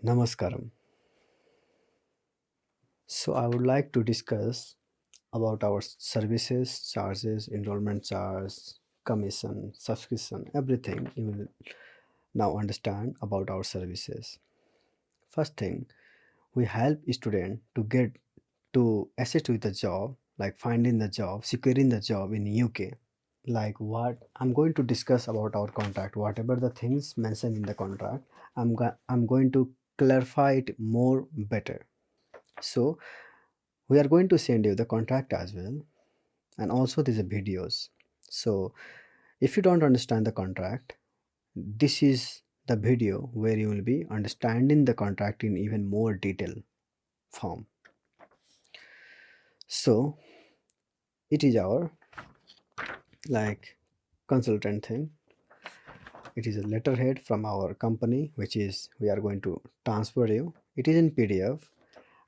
Namaskaram. So I would like to discuss about our services, charges, enrollment charge, commission, subscription, everything you will now understand about our services. First thing, we help student to get to assist with the job, like finding the job, securing the job in UK. Like what I'm going to discuss about our contract, whatever the things mentioned in the contract, I'm going to clarify it more better. So we are going to send you the contract as well, and also these are videos. So if you don't understand the contract, this is the video where you will be understanding the contract in even more detail form. So it is our like consultant thing. It is a letterhead from our company which is we are going to transfer you. It is in PDF.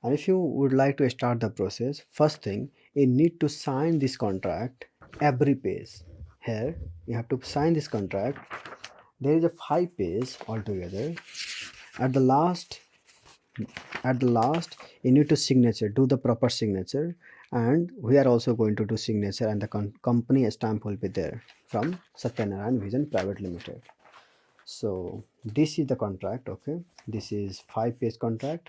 And if you would like to start the process, first thing you need to sign this contract every page. Here you have to sign this contract. There is a 5 page altogether. At the last, you need to signature, do the proper signature, and we are also going to do signature, and the company stamp will be there from Satya Narayan Vision Private Limited. So this is the contract. Okay, this is 5 page contract.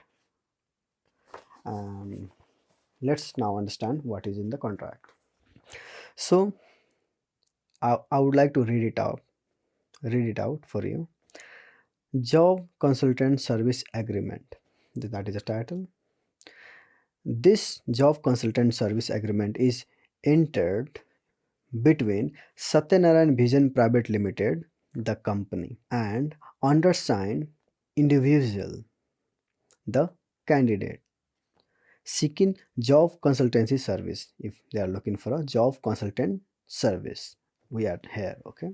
Let's now understand what is in the contract. So I would like to read it out for you. Job Consultant Service Agreement, that is the title. This job consultant service agreement is entered between Satyanarayan Vision Private Limited, the company, and undersigned individual, the candidate, seeking job consultancy service. If they are looking for a job consultant service, we are here. Okay,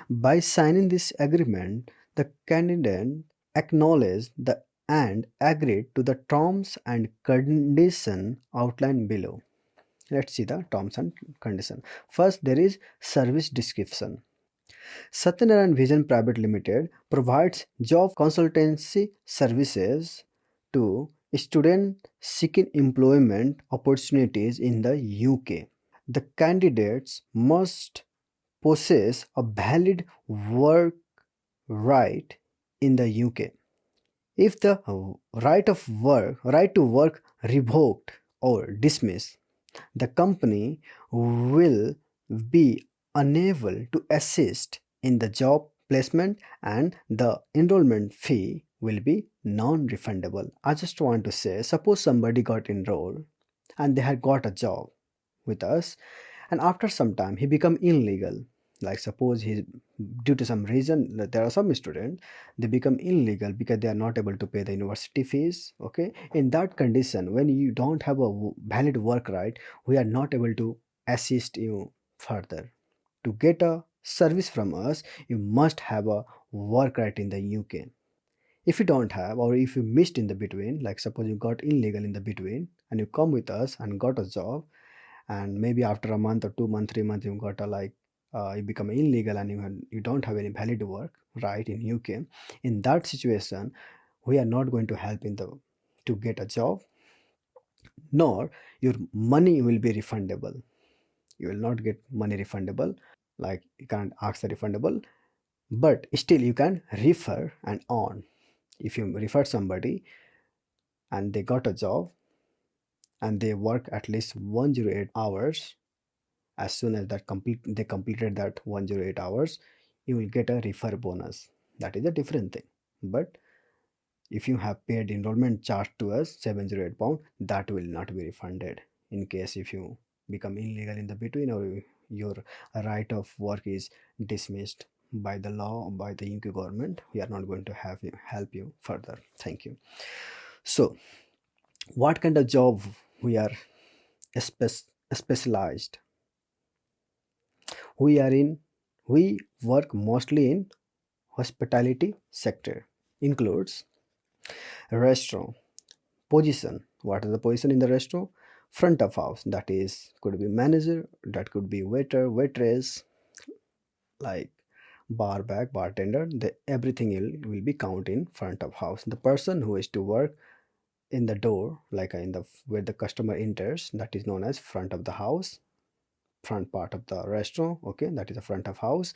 by signing this agreement, the candidate acknowledged the and agreed to the terms and condition outlined below. Let's see the terms and condition. First, there is service description. Satyanarayan Vision Private Limited provides job consultancy services to students seeking employment opportunities in the UK. The candidates must possess a valid work right in the UK. If the right to work revoked or dismissed, the company will be unable to assist in the job placement and the enrollment fee will be non-refundable. I just want to say, suppose somebody got enrolled and they had got a job with us, and after some time he become illegal. Like suppose he, due to some reason, there are some students, they become illegal because they are not able to pay the university fees. Okay, in that condition, when you don't have a valid work right, we are not able to assist you further. To get a service from us, you must have a work right in the UK. If you don't have, or if you missed in the between, like suppose you got illegal in the between and you come with us and got a job, and maybe after a month or 2 months, 3 months, you got a you become illegal and you don't have any valid work right in UK. In that situation, we are not going to help in the to get a job, nor your money will be refundable. You will not get money refundable. Like you can't ask the refundable, but still you can refer and on. If you refer somebody and they got a job and they work at least 108 hours, as soon as they completed that 108 hours, you will get a refer bonus. That is a different thing. But if you have paid enrollment charge to us £708, that will not be refunded. In case if you become illegal in the between, or your right of work is dismissed by the law, by the UK government, we are not going to help you further. Thank you. So what kind of job we are specialized? We work mostly in hospitality sector. Includes restaurant position. What is the position in the restaurant? Front of house, that is could be manager, that could be waiter, waitress, like barback, bartender, everything will be count in front of house. The person who is to work in the door, like in the where the customer enters, that is known as front of the house, front part of the restaurant, okay, that is the front of house.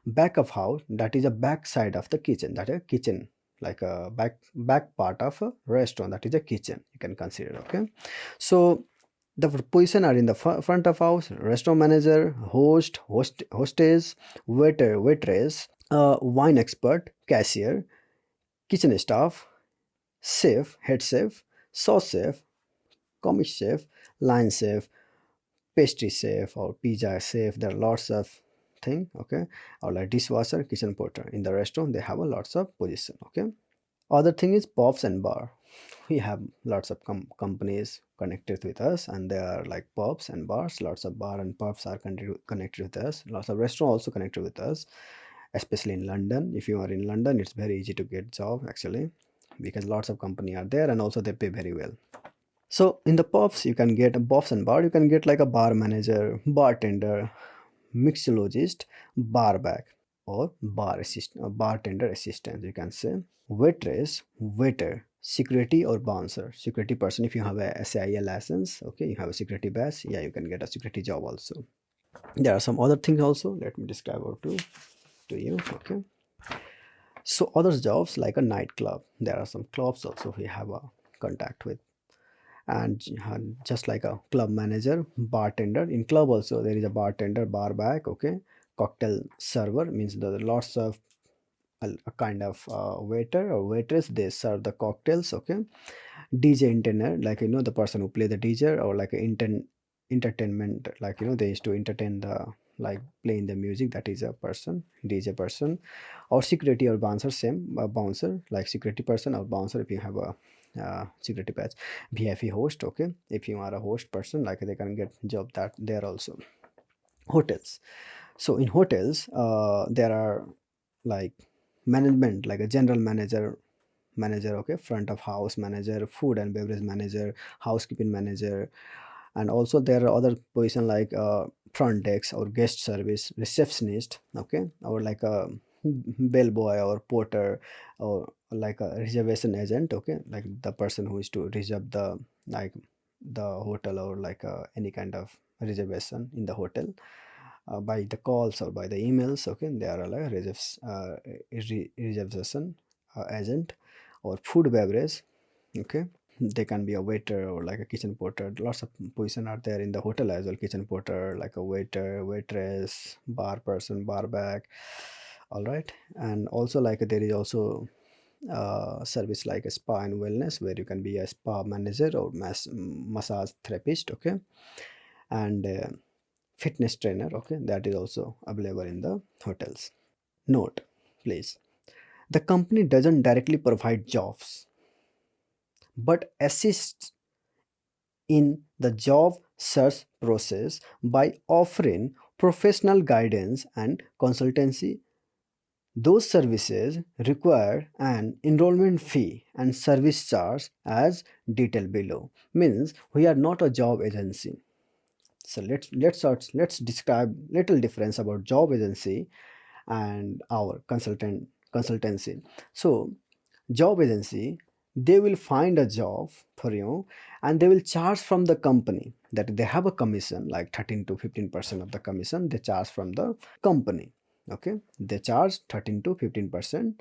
Back of house, that is a back side of the kitchen, that is a kitchen, like a back part of a restaurant, that is a kitchen, you can consider, okay. So the position are in the front of house: restaurant manager, hostess, waiter, waitress, wine expert, cashier, kitchen staff, chef, head chef, sauce chef, comic chef, line chef, pastry chef, or pizza chef. There are lots of thing, okay. Or like dishwasher, kitchen porter. In the restaurant they have a lots of position, okay. Other thing is pubs and bar. We have lots of companies connected with us, and they are like pubs and bars. Lots of bar and pubs are connected with us. Lots of restaurant also connected with us, especially in London. If you are in London, it's very easy to get job actually, because lots of company are there, and also they pay very well. So in the pubs, you can get a pubs and bar. You can get like a bar manager, bartender, mixologist, barback, or bar assistant, or bartender assistant. You can say waitress, waiter, security or bouncer, security person. If you have a SIA license, okay, you have a security badge. Yeah, you can get a security job also. There are some other things also. Let me describe or to you. Okay. So other jobs like a nightclub. There are some clubs also we have a contact with, and just like a club manager, bartender. In club also there is a bartender, barback, okay. Cocktail server means the lots of a kind of waiter or waitress, they serve the cocktails, okay. DJ entertainer, like the person who play the DJ, or like entertainment, like they used to entertain the, like playing the music, that is a person, DJ person. Or security or bouncer, same, bouncer, like security person or bouncer if you have a security patch. VIP host, okay, if you are a host person, like they can get job that there also. Hotels. So in hotels there are like management, like a general manager, okay, front of house manager, food and beverage manager, housekeeping manager. And also there are other position like front desk or guest service receptionist, okay, or like a bellboy or porter, or like a reservation agent, okay, like the person who is to reserve the, like the hotel, or like any kind of reservation in the hotel by the calls or by the emails, okay. They are like reservation agent. Or food beverage, okay, they can be a waiter or like a kitchen porter. Lots of position are there in the hotel as well: kitchen porter, like a waiter, waitress, bar person, barback. All right. And also like there is also service like a spa and wellness, where you can be a spa manager or massage therapist, okay. And fitness trainer, okay, that is also available in the hotels. Note, please, the company doesn't directly provide jobs, but assists in the job search process by offering professional guidance and consultancy. Those services require an enrollment fee and service charge as detailed below. Means we are not a job agency. So let's describe little difference about job agency and our consultancy. So job agency, they will find a job for you, and they will charge from the company, that they have a commission like 13 to 15% of the commission they charge from the company, okay. They charge 13 to 15%,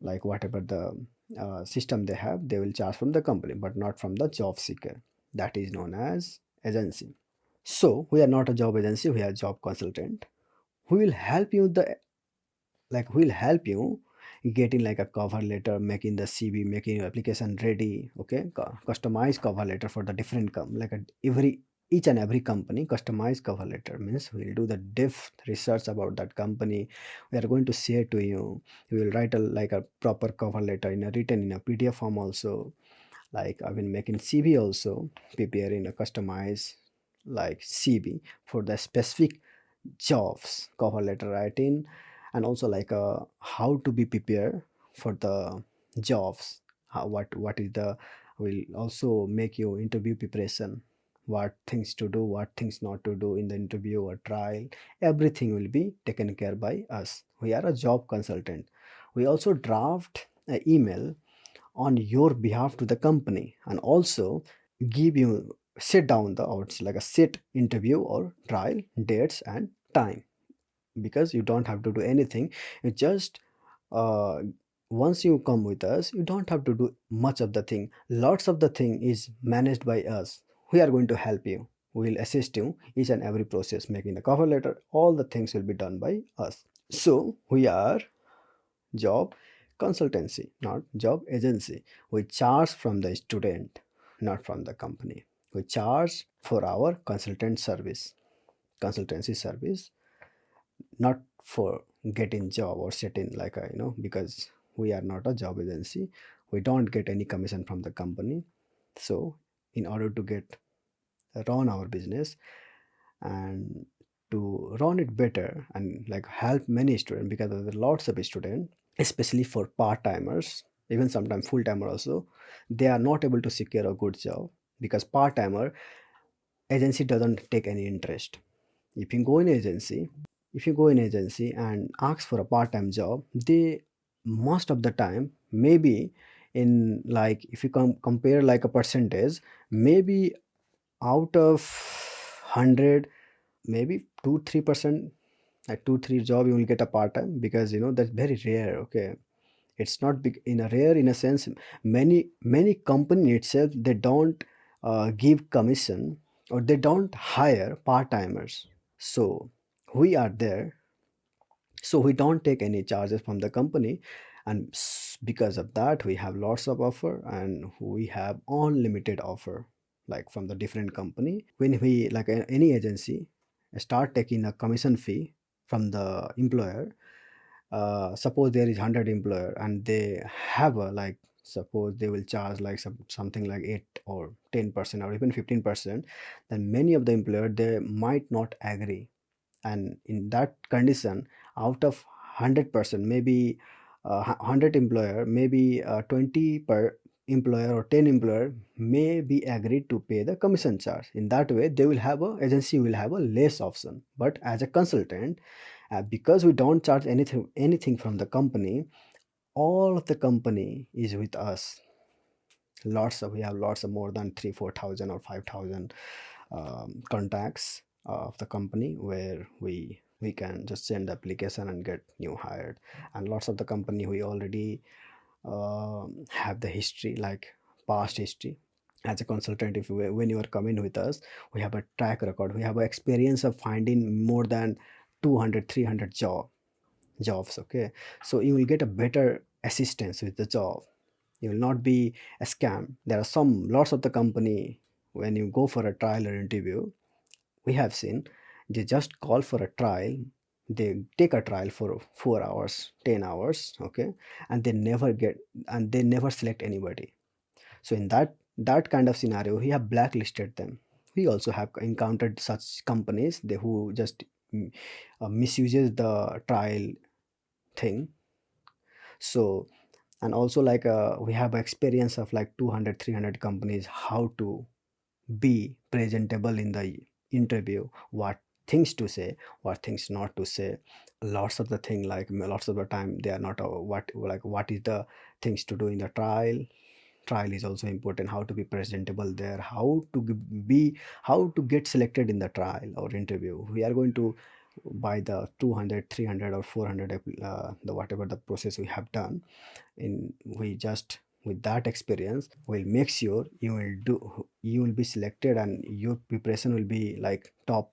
like whatever the system they have, they will charge from the company, but not from the job seeker. That is known as agency. So we are not a job agency, we are a job consultant. We will help you the, like we'll help you getting like a cover letter, making the CV, making your application ready, okay. Customize cover letter for the different like every each and every company. Customized cover letter means we'll do the depth research about that company. We are going to share to you. We will write a like a proper cover letter in a written in a PDF form also. Like I've been making CV also, preparing a customized like CV for the specific jobs, cover letter writing. And also like how to be prepared for the jobs, what is the, will also make you interview preparation, what things to do, what things not to do in the interview or trial. Everything will be taken care by us. We are a job consultant. We also draft an email on your behalf to the company, and also give you sit down the or it's like a sit interview or trial dates and time, because you don't have to do anything. You just uh, once you come with us, you don't have to do much of the thing. Lots of the thing is managed by us. We are going to help you. We will assist you each and every process, making the cover letter. All the things will be done by us. So we are job consultancy, not job agency. We charge from the student, not from the company. We charge for our consultancy service, not for getting job or setting like a, because we are not a job agency. We don't get any commission from the company. So in order to get run our business and to run it better and like help many students, because there are lots of students, especially for part-timers, even sometimes full-timer also, they are not able to secure a good job, because part-timer agency doesn't take any interest. If you go in agency, and ask for a part-time job, they most of the time, maybe in like if you compare like a percentage, maybe out of 100, maybe 2 3%, like 2 3 job you will get a part-time, because that's very rare. Okay, it's not big in a rare in a sense. Many company itself, they don't give commission, or they don't hire part-timers. So we are there, so we don't take any charges from the company, and because of that we have lots of offer, and we have unlimited offer like from the different company. When we like any agency start taking a commission fee from the employer, suppose there is 100 employer and they have a like, suppose they will charge like something like 8 or 10% or even 15%, then many of the employer, they might not agree. And in that condition, out of 100%, maybe 100 employer, maybe 20 per employer or 10 employer may be agreed to pay the commission charge. In that way, they will have a agency will have a less option. But as a consultant, because we don't charge anything from the company, all of the company is with us. We have lots of more than 3 4 thousand or 5,000 contacts of the company, where we can just send the application and get new hired. And lots of the company, we already have the history, like past history. As a consultant, if when you are coming with us, we have a track record, we have an experience of finding more than 200 300 jobs. Okay, so you will get a better assistance with the job. You will not be a scam. There are some lots of the company, when you go for a trial or interview, we have seen, they just call for a trial, they take a trial for 4 hours 10 hours, okay, and they never select anybody. So in that kind of scenario, we have blacklisted them. We also have encountered such companies, they who just misuses the trial thing. So, and also like we have experience of like 200 300 companies, how to be presentable in the interview, what things to say, what things not to say. Lots of the thing, like lots of the time they are not what is the things to do in the trial is also important, how to be presentable there, how to be, how to get selected in the trial or interview. We are going to, by the 200 300 or 400 the whatever the process we have done, in we just with that experience will make sure you will be selected, and your preparation will be like top.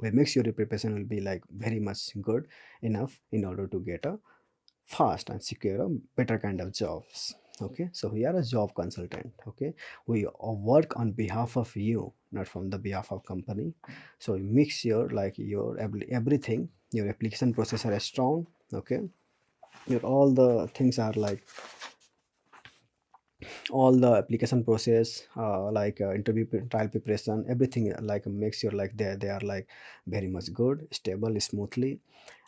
Will make sure your preparation will be like very much good enough in order to get a fast and secure a better kind of jobs. Okay, so we are a job consultant. Okay, we work on behalf of you, not from the behalf of company. So we make sure like your everything, your application process are strong. Okay, your all the things are like all the application process, like interview trial preparation, everything like makes sure like they are like very much good, stable, smoothly.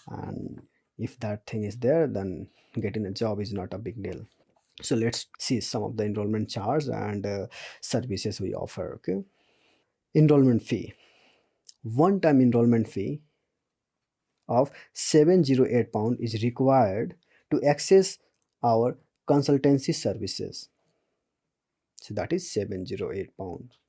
And if that thing is there, then getting a job is not a big deal. So let's see some of the enrollment charge and services we offer. Okay, Enrollment fee. One-time enrollment fee of £708 is required to access our consultancy services. So that is £708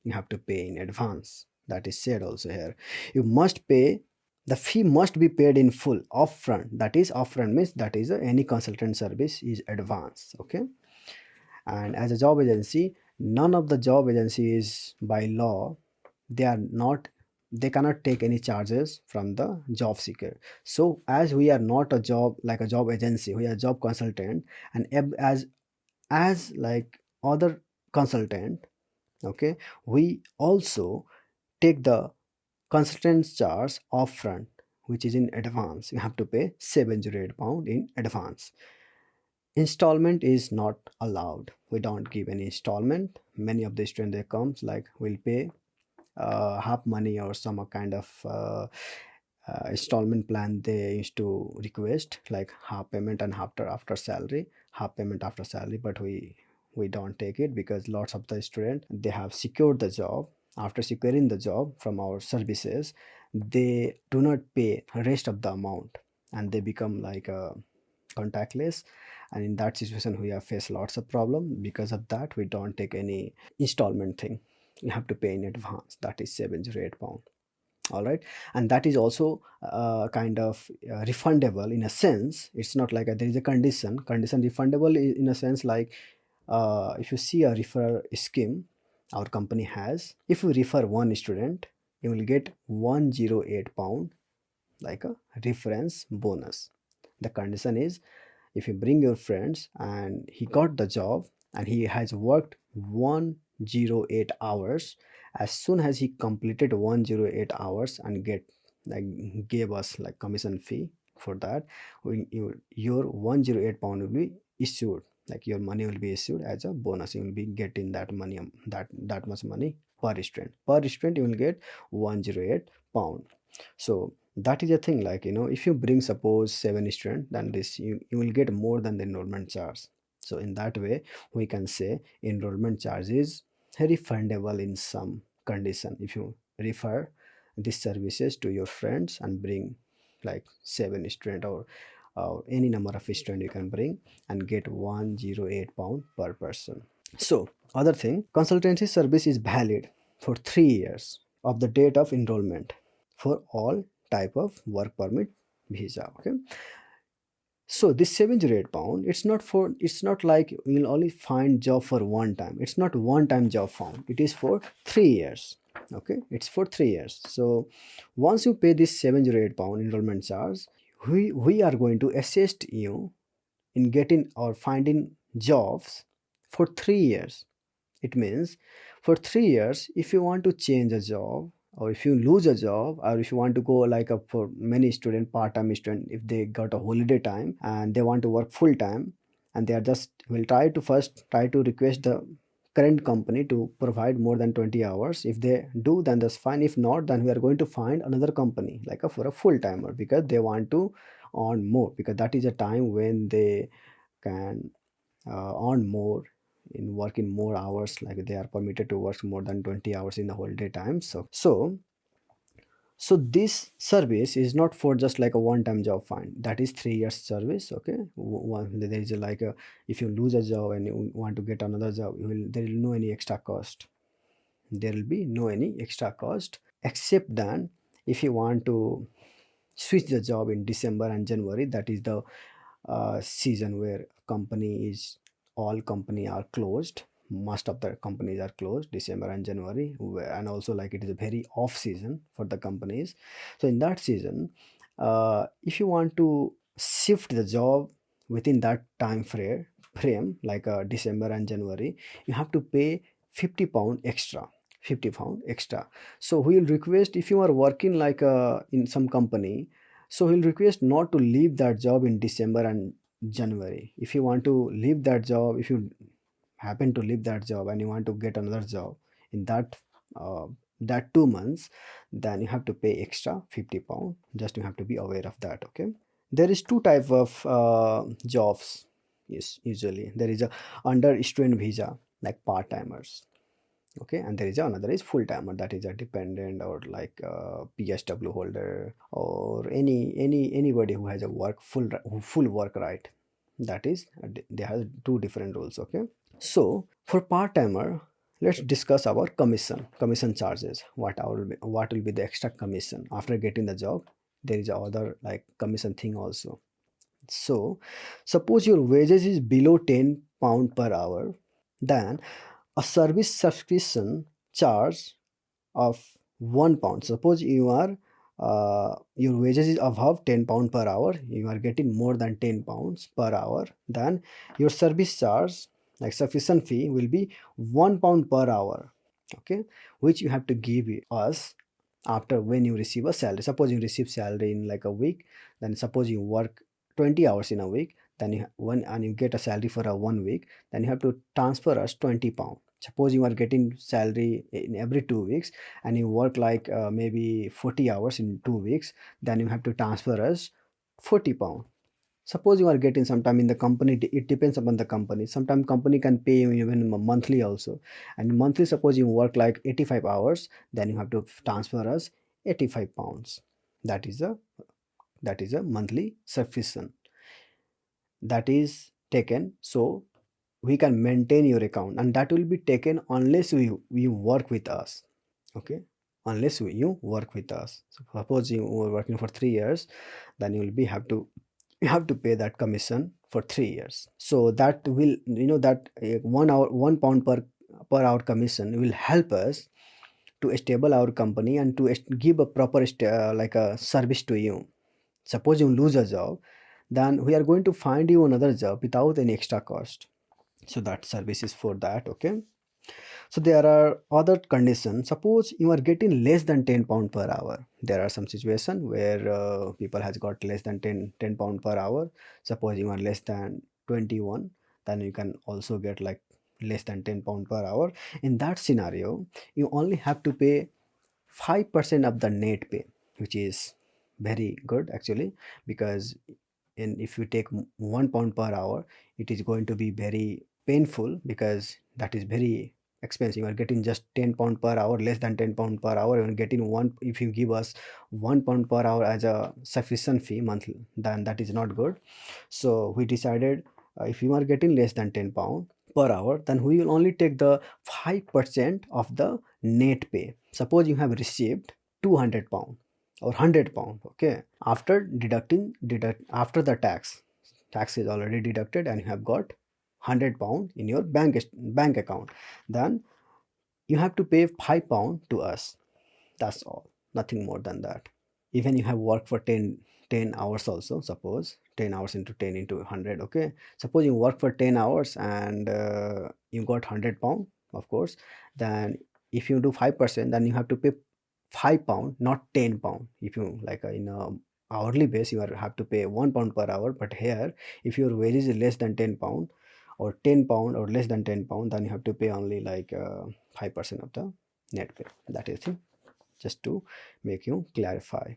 you have to pay in advance. That is said also here. You must pay, the fee must be paid in full upfront. That is upfront means that is any consultant service is advance. Okay. And as a job agency, none of the job agencies by law, they are not, they cannot take any charges from the job seeker. So as we are not a job like a job agency, we are a job consultant, and as like other consultant, okay, we also take the consultant's charge upfront, which is in advance. You have to pay £708 in advance. Installment is not allowed. We don't give any installment. Many of the students, they comes like we'll pay half money or some kind of installment plan they used to request, like half payment and after salary, half payment after salary. But we don't take it because lots of the student, they have secured the job. After securing the job from our services, they do not pay rest of the amount, and they become like a contactless. And in that situation we have faced lots of problem. Because of that, we don't take any installment thing. You have to pay in advance. That is £708. All right. And that is also kind of refundable in a sense. It's not like there is a condition refundable in a sense, like if you see a referral scheme our company has, if you refer one student, you will get £108 like a reference bonus. The condition is, if you bring your friends and he got the job and he has worked 108 hours, as soon as he completed 108 hours and like gave us like commission fee for that, your £108 will be issued, like your money will be issued as a bonus. You will be getting that money, that much money per student you will get £108. So that is a thing, like if you bring suppose 7 students, then this you will get more than the enrollment charge. So in that way we can say enrollment charge is refundable in some condition. If you refer these services to your friends and bring like 7 students, or any number of students you can bring, and get £108 per person. So other thing, consultancy service is valid for 3 years of the date of enrollment for all type of work permit visa. Okay. So this £708, it's not like you'll only find job for one time. It's not one time job found. It is for 3 years. Okay, it's for 3 years. So once you pay this £708 enrollment charge, we are going to assist you in getting or finding jobs for 3 years. It means for 3 years, if you want to change a job, or if you lose a job, or if you want to go like a, for many student, part-time student, if they got a holiday time and they want to work full time, and they are just will try to request the current company to provide more than 20 hours. If they do, then that's fine. If not, then we are going to find another company like a for a full timer, because they want to earn more, because that is a time when they can earn more in working more hours, like they are permitted to work more than 20 hours in the holiday time. So this service is not for just like a one-time job find. That is 3 years service. Okay. There is like a, if you lose a job and you want to get another job, there will no any extra cost. There will be no any extra cost, except then if you want to switch the job in December and January. That is the season where all company are closed. Most of the companies are closed December and January, and also like it is a very off season for the companies. So in that season, if you want to shift the job within that frame, like December and January, you have to pay £50 extra. £50 extra. So we will request, if you are working like in some company, so he'll request not to leave that job in December and January. If you want to leave that job, if you happen to leave that job and you want to get another job in uh, that 2 months, then you have to pay extra £50. Just you have to be aware of that. Okay. There is two type of jobs. Yes, usually there is a under student visa, like part timers. Okay, and there is another is full timer, that is a dependent or like a PSW holder or anybody who has a full work right. That is they have two different rules. Okay, so for part timer, let's discuss our commission charges. What will be the extra commission after getting the job? There is other like commission thing also. So suppose your wages is below 10 pound per hour, then a service subscription charge of 1 pound. Suppose you are your wages is above 10 pound per hour, you are getting more than 10 pounds per hour, then your service charge like subscription fee will be 1 pound per hour. Okay, which you have to give us after when you receive a salary. Suppose you receive salary in like a week, then suppose you work 20 hours in a week, then and you get a salary for a 1 week, then you have to transfer us 20 pound. Suppose you are getting salary in every 2 weeks and you work like maybe 40 hours in 2 weeks, then you have to transfer us 40 pound. Suppose you are getting sometime in the company, it depends upon the company. Sometimes company can pay you even monthly also. And monthly, suppose you work like 85 hours, then you have to transfer us 85 pounds. That is a monthly subscription that is taken. So we can maintain your account, and that will be taken unless you work with us. Okay, unless you work with us. So suppose you were working for 3 years, then you have to pay that commission for 3 years. So that will that 1 hour 1 pound per hour commission will help us to stable our company and to give a proper like a service to you. Suppose you lose a job, then we are going to find you another job without any extra cost. So that service is for that. Okay, so there are other conditions. Suppose you are getting less than 10 pound per hour. There are some situation where people has got less than 10 pound per hour. Suppose you are less than 21, then you can also get like less than 10 pound per hour. In that scenario, you only have to pay 5% of the net pay, which is very good actually, because if you take 1 pound per hour, it is going to be very painful because that is very expensive. You are getting just 10 pound per hour, less than 10 pound per hour. You are getting one. If you give us 1 pound per hour as a sufficient fee monthly, then that is not good. So we decided, if you are getting less than 10 pound per hour, then we will only take the 5% of the net pay. Suppose you have received 200 pound or 100 pound. Okay, after after the tax is already deducted and you have got 100 pound in your bank account, then you have to pay 5 pound to us. That's all, nothing more than that. Even you have worked for 10 hours also. Suppose 10 hours into 10 into 100. Okay, suppose you work for 10 hours and you got 100 pound, of course. Then if you do 5%, then you have to pay 5 pound, not 10 pound. If you like in a hourly base, you have to pay 1 pound per hour. But here, if your wages is less than 10 pound or 10 pound or less than 10 pound, then you have to pay only like 5% of the net pay. That is it, just to make you clarify.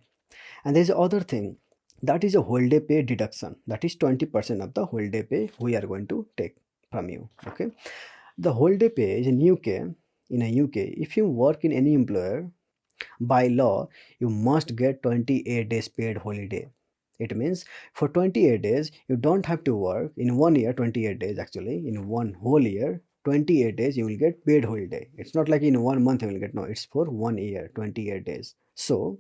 And there's other thing, that is a whole day pay deduction. That is 20% of the whole day pay we are going to take from you. Okay, the whole day pay is in a UK, if you work in any employer, by law you must get 28 days paid holiday. It means for 28 days you don't have to work in 1 year. 28 days actually, in one whole year, 28 days you will get paid holiday. It's not like in 1 month you will get, no, it's for 1 year, 28 days. So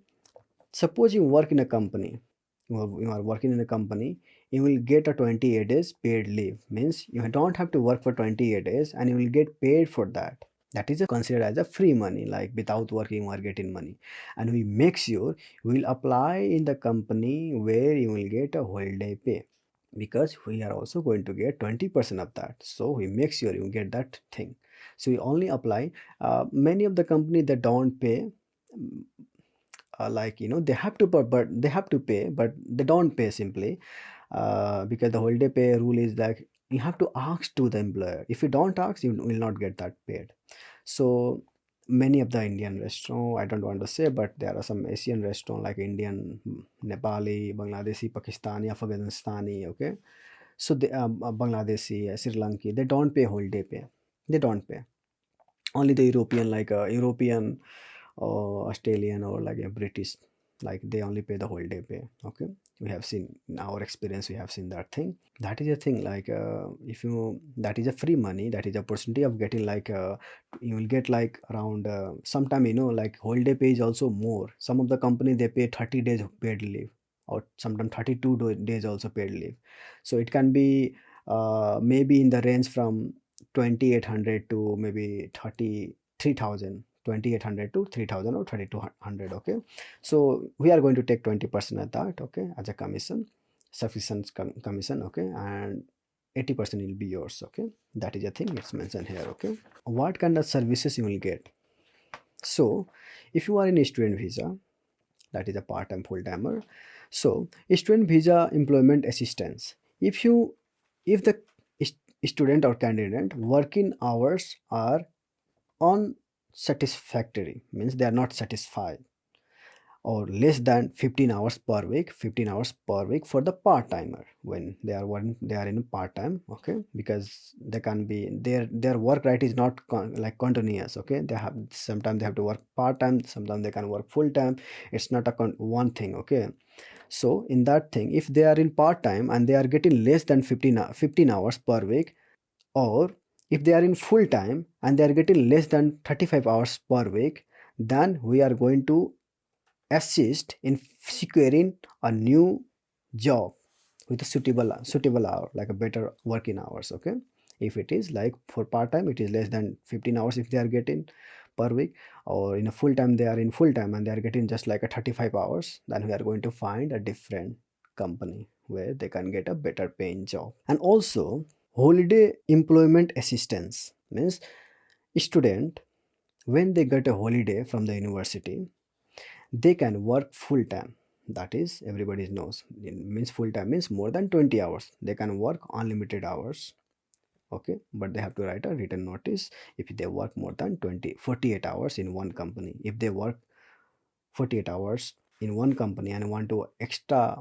suppose you work in a company, you are working in a company, you will get a 28 days paid leave. Means you don't have to work for 28 days and you will get paid for that. That is considered as a free money, like without working you are getting money. And we make sure you will apply in the company where you will get a holiday pay, because we are also going to get 20% of that. So we make sure you get that thing. So we only apply. Many of the company that don't pay, like they have to, but they have to pay, but they don't pay simply because the holiday pay rule is that you have to ask to the employer. If you don't ask, you will not get that paid. So many of the Indian restaurant, I don't want to say, but there are some Asian restaurant like Indian, Nepali, Bangladeshi, Pakistani, Afghanistani. Okay, so they Bangladeshi, Sri Lanka, they don't pay holiday pay. They don't pay. Only the European, like European or Australian or like a British, like they only pay the holiday pay. Okay, we have seen in our experience, we have seen that thing. That is a thing, like if you, that is a free money, that is a opportunity of getting like you will get like around sometime, like holiday pay is also more. Some of the company they pay 30 days of paid leave, or sometimes 32 days also paid leave. So it can be maybe in the range from 2800 to maybe 33,000, 2800 to 3000 or 3200. Okay, so we are going to take 20% of that, okay, as a commission, sufficient commission. Okay, and 80% will be yours. Okay, that is a thing it's mentioned here. Okay, what kind of services you will get? So if you are in a student visa, that is a part-time full-timer. So student visa employment assistance, if you, if the student or candidate working hours are unsatisfactory, means they are not satisfied, or less than 15 hours per week, 15 hours per week for the part-timer, when they are one, they are in part-time. Okay, because they can be, their work right is not like continuous. Okay, they have, sometimes they have to work part-time, sometimes they can work full-time. It's not a one thing. Okay, so in that thing, if they are in part-time and they are getting less than 15 hours per week, or if they are in full-time and they are getting less than 35 hours per week, then we are going to assist in securing a new job with a suitable hour, like a better working hours. Okay, if it is like for part-time, it is less than 15 hours if they are getting per week, or in a full-time, they are in full-time and they are getting just like a 35 hours, then we are going to find a different company where they can get a better paying job. And also holiday employment assistance, means student, when they get a holiday from the university, they can work full time. That is, everybody knows, it means full time means more than 20 hours. They can work unlimited hours. Okay, but they have to write a written notice if they work more than 48 hours in one company. If they work 48 hours in one company and want to extra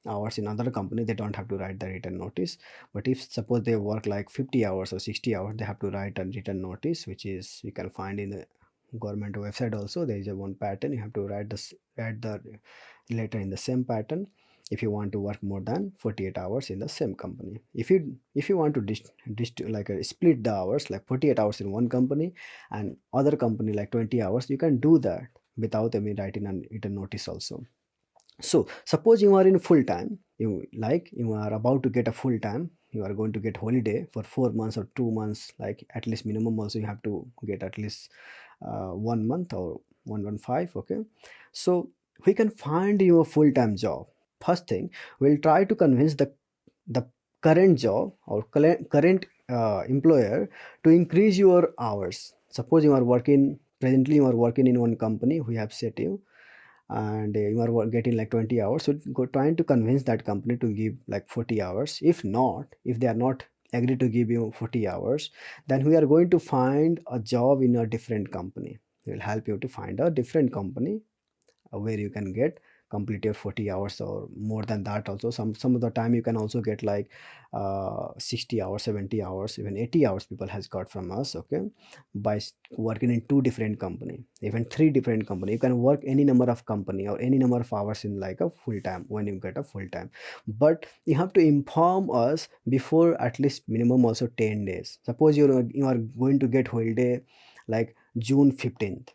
hours in another company, they don't have to write the written notice. But if suppose they work like 50 hours or 60 hours, they have to write a written notice, which is you can find in the government website also. There is a one pattern, you have to write this, write the letter in the same pattern if you want to work more than 48 hours in the same company. If you want to like split the hours, like 48 hours in one company and other company like 20 hours, you can do that without any writing and written notice also. So suppose you are in full time, you like you are about to get a full time, you are going to get holiday for 4 months or 2 months, like at least minimum also you have to get at least 1 month or 115. Okay, so we can find you a full time job. First thing, we'll try to convince the current job or current employer to increase your hours. Suppose you are working presently, you are working in one company, we have set you, and you are getting like 20 hours, so go trying to convince that company to give like 40 hours. If not, if they are not agree to give you 40 hours, then we are going to find a job in a different company. We will help you to find a different company where you can get complete your 40 hours or more than that also. Some of the time you can also get like 60 hours, 70 hours, even 80 hours people has got from us. Okay, by working in two different company, even three different company, you can work any number of company or any number of hours in like a full time when you get a full time. But you have to inform us before at least minimum also 10 days. Suppose you are going to get holiday like June 15th,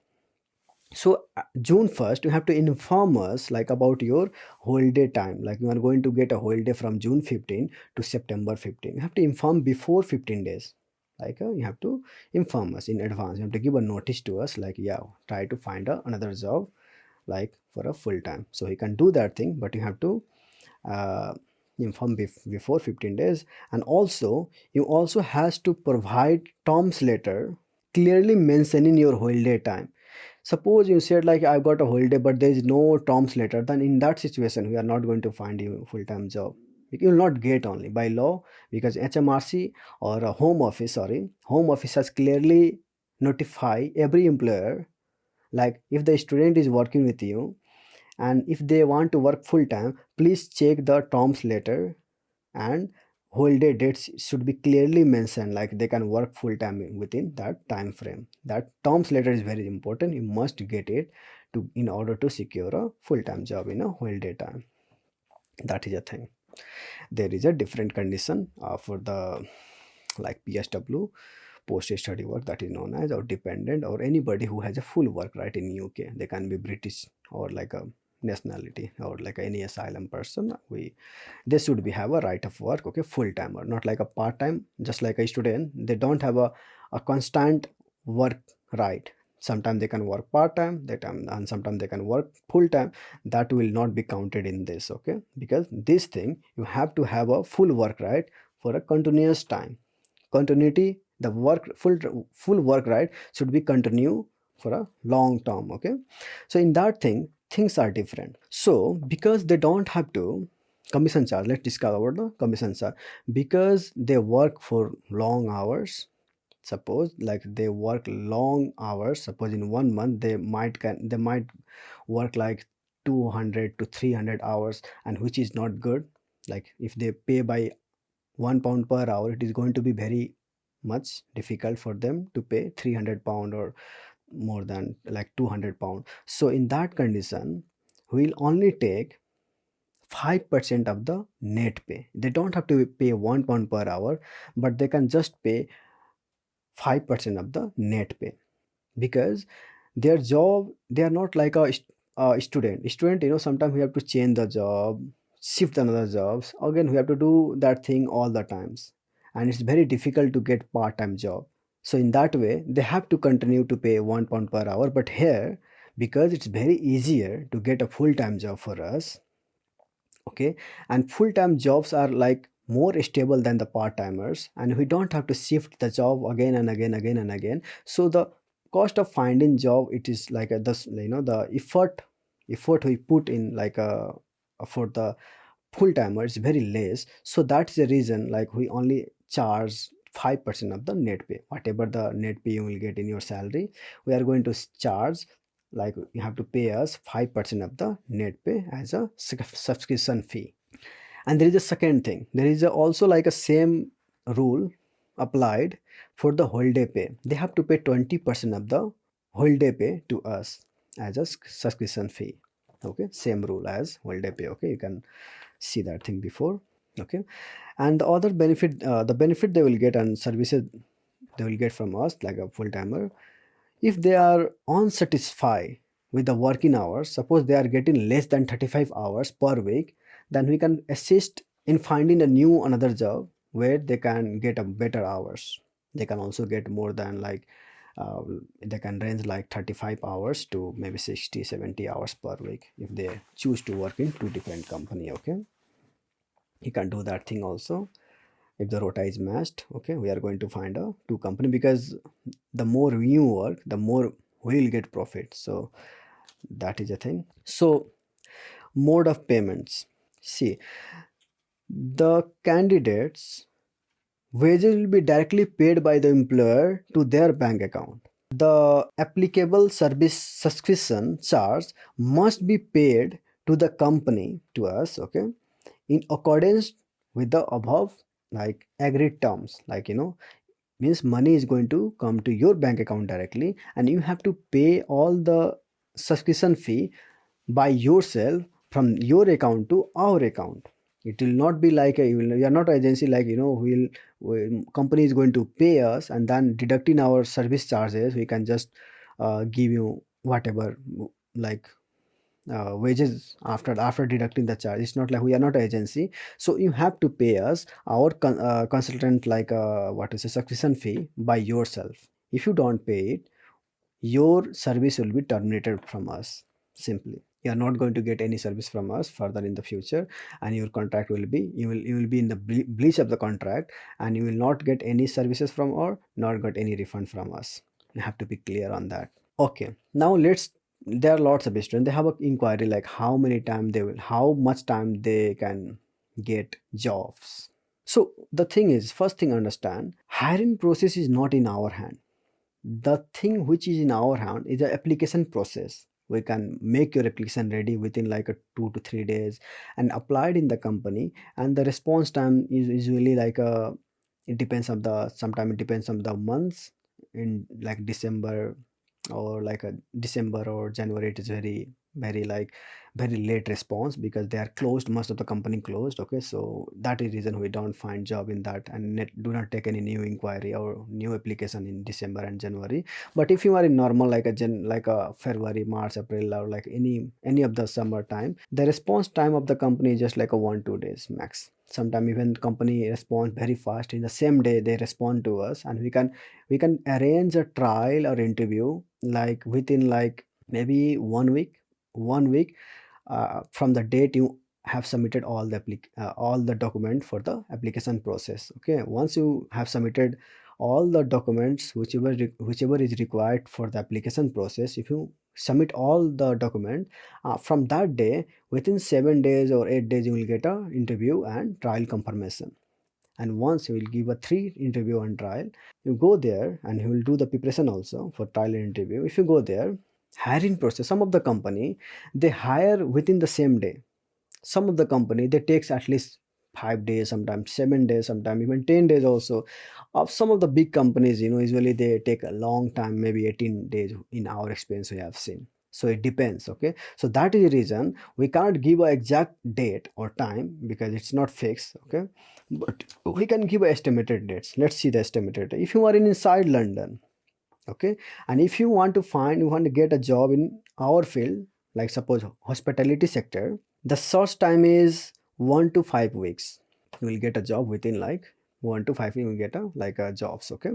so June 1st you have to inform us like about your holiday time, like you are going to get a holiday from June 15 to September 15. You have to inform before 15 days, like you have to inform us in advance. You have to give a notice to us like, yeah, try to find another job like for a full time. So you can do that thing, but you have to uh, inform before 15 days. And also you also has to provide Tom's letter clearly mentioning your holiday time. Suppose you said like I've got a holiday but there is no Tom's letter, then in that situation we are not going to find you full-time job. You will not get only by law, because HMRC or a home office, sorry, home office has clearly notify every employer, like if the student is working with you and if they want to work full time, please check the Tom's letter and holiday dates should be clearly mentioned, like they can work full time within that time frame. That terms letter is very important. You must get it to in order to secure a full time job in a holiday time. That is a thing. There is a different condition for the like PSW, post study work, that is known as, or dependent, or anybody who has a full work right in UK. They can be British or like a nationality or like any asylum person. They should be have a right of work, okay, full time, or not like a part time. Just like a student, they don't have a constant work right. Sometimes they can work part time that time, and sometimes they can work full time. That will not be counted in this, okay, because this thing you have to have a full work right for a continuous time. Continuity, the work full work right should be continue for a long term, okay. So in that thing, things are different. So because they don't have to commission charge, let's discuss about the commission charge. Because they work for long hours, suppose like they work long hours, suppose in 1 month they might work like 200 to 300 hours, and which is not good. Like if they pay by £1 per hour, it is going to be very much difficult for them to pay £300 or more than like £200. So in that condition, we'll only take 5% of the net pay. They don't have to pay £1 per hour, but they can just pay 5% of the net pay, because their job, they are not like a student. Sometimes we have to change the job, shift another jobs again, we have to do that thing all the times, and it's very difficult to get part-time job. So in that way they have to continue to pay £1 per hour. But here, because it's very easier to get a full-time job for us, okay, and full-time jobs are like more stable than the part-timers, and we don't have to shift the job again and again and again. So the cost of finding job, it is like the effort we put in, like for the full-timer is very less. So that's the reason, like we only charge 5% of the net pay. Whatever the net pay you will get in your salary, we are going to charge, like you have to pay us 5% of the net pay as a subscription fee. And there is a second thing, there is also like a same rule applied for the holiday pay. They have to pay 20% of the holiday pay to us as a subscription fee. Okay, same rule as holiday pay. Okay, you can see that thing before. Okay, and the other benefit, the benefit they will get and services they will get from us, like a full-timer, if they are unsatisfied with the working hours, suppose they are getting less than 35 hours per week, then we can assist in finding a new another job where they can get a better hours. They can also get more than like they can range like 35 hours to maybe 60 70 hours per week if they choose to work in two different company. Okay, you can do that thing also if the rota is matched. Okay, we are going to find a two company, because the more you work, the more we will get profit. So that is a thing. So mode of payments, see, the candidates wages will be directly paid by the employer to their bank account. The applicable service subscription charge must be paid to the company, to us, okay, in accordance with the above like agreed terms. Like means money is going to come to your bank account directly, and you have to pay all the subscription fee by yourself from your account to our account. It will not be like we are not an agency, like company is going to pay us, and then deducting our service charges we can just give you whatever, like wages after deducting the charge. It's not like, we are not an agency. So you have to pay us our consultant, like what is a subscription fee by yourself. If you don't pay it, your service will be terminated from us. Simply, you are not going to get any service from us further in the future, and your contract will be, you will be in the breach of the contract, and you will not get any services from, or not get any refund from us. You have to be clear on that. Okay, now let's, there are lots of students, they have an inquiry like how many time they will, how much time they can get jobs. So the thing is, first thing, understand, hiring process is not in our hand. The thing which is in our hand is the application process. we can make your application ready within like a 2 to 3 days and apply it in the company. And the response time is usually like a, it depends on the, sometime it depends on the months. In like December, or like a December or January, it is very like very late response because they are closed, most of the company closed. Okay, so that is reason we don't find job in that, and do not take any new inquiry or new application in December and January. But if you are in normal like a like a February, March, April, or like any of the summer time, the response time of the company is just like a 1 2 days max. Sometimes even company respond very fast, in the same day they respond to us, and we can arrange a trial or interview like within like maybe 1 week from the date you have submitted all the document for the application process. Okay, once you have submitted all the documents whichever is required for the application process, if you submit all the document from that day, within 7 days or 8 days you will get a interview and trial confirmation. And once you will give a 3 interview and trial, you go there and you will do the preparation also for trial and interview. If you go there, hiring process, some of the company they hire within the same day. Some of the company they takes at least 5 days, sometimes 7 days, sometimes even 10 days also. Of some of the big companies, usually they take a long time, maybe 18 days in our experience we have seen. So it depends. Okay, so that is the reason we can't give an exact date or time because it's not fixed. Okay, but we can give estimated dates. Let's see the estimated date. If you are in inside London, okay, and if you want to get a job in our field, like suppose hospitality sector, the search time is 1 to 5 weeks. You will get a job within like 1 to 5 weeks. You will get a like a jobs. Okay,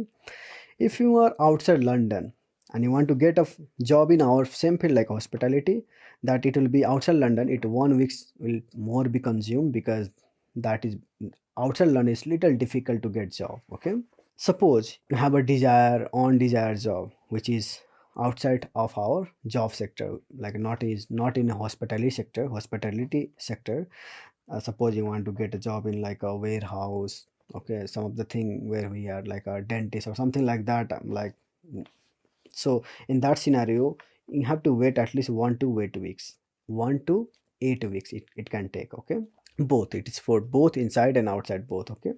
if you are outside London and you want to get a job in our same field like hospitality, that it will be outside London. It 1 weeks will more be consumed because that is outside London is little difficult to get job. Okay, suppose you have a desired job which is outside of our job sector, like not in a hospitality sector. Suppose you want to get a job in like a warehouse, okay, some of the thing where we are like a dentist or something like that. Like, so in that scenario, you have to wait at least 1 to 8 weeks. 1 to 8 weeks it can take. Okay, both, it is for both inside and outside both. Okay,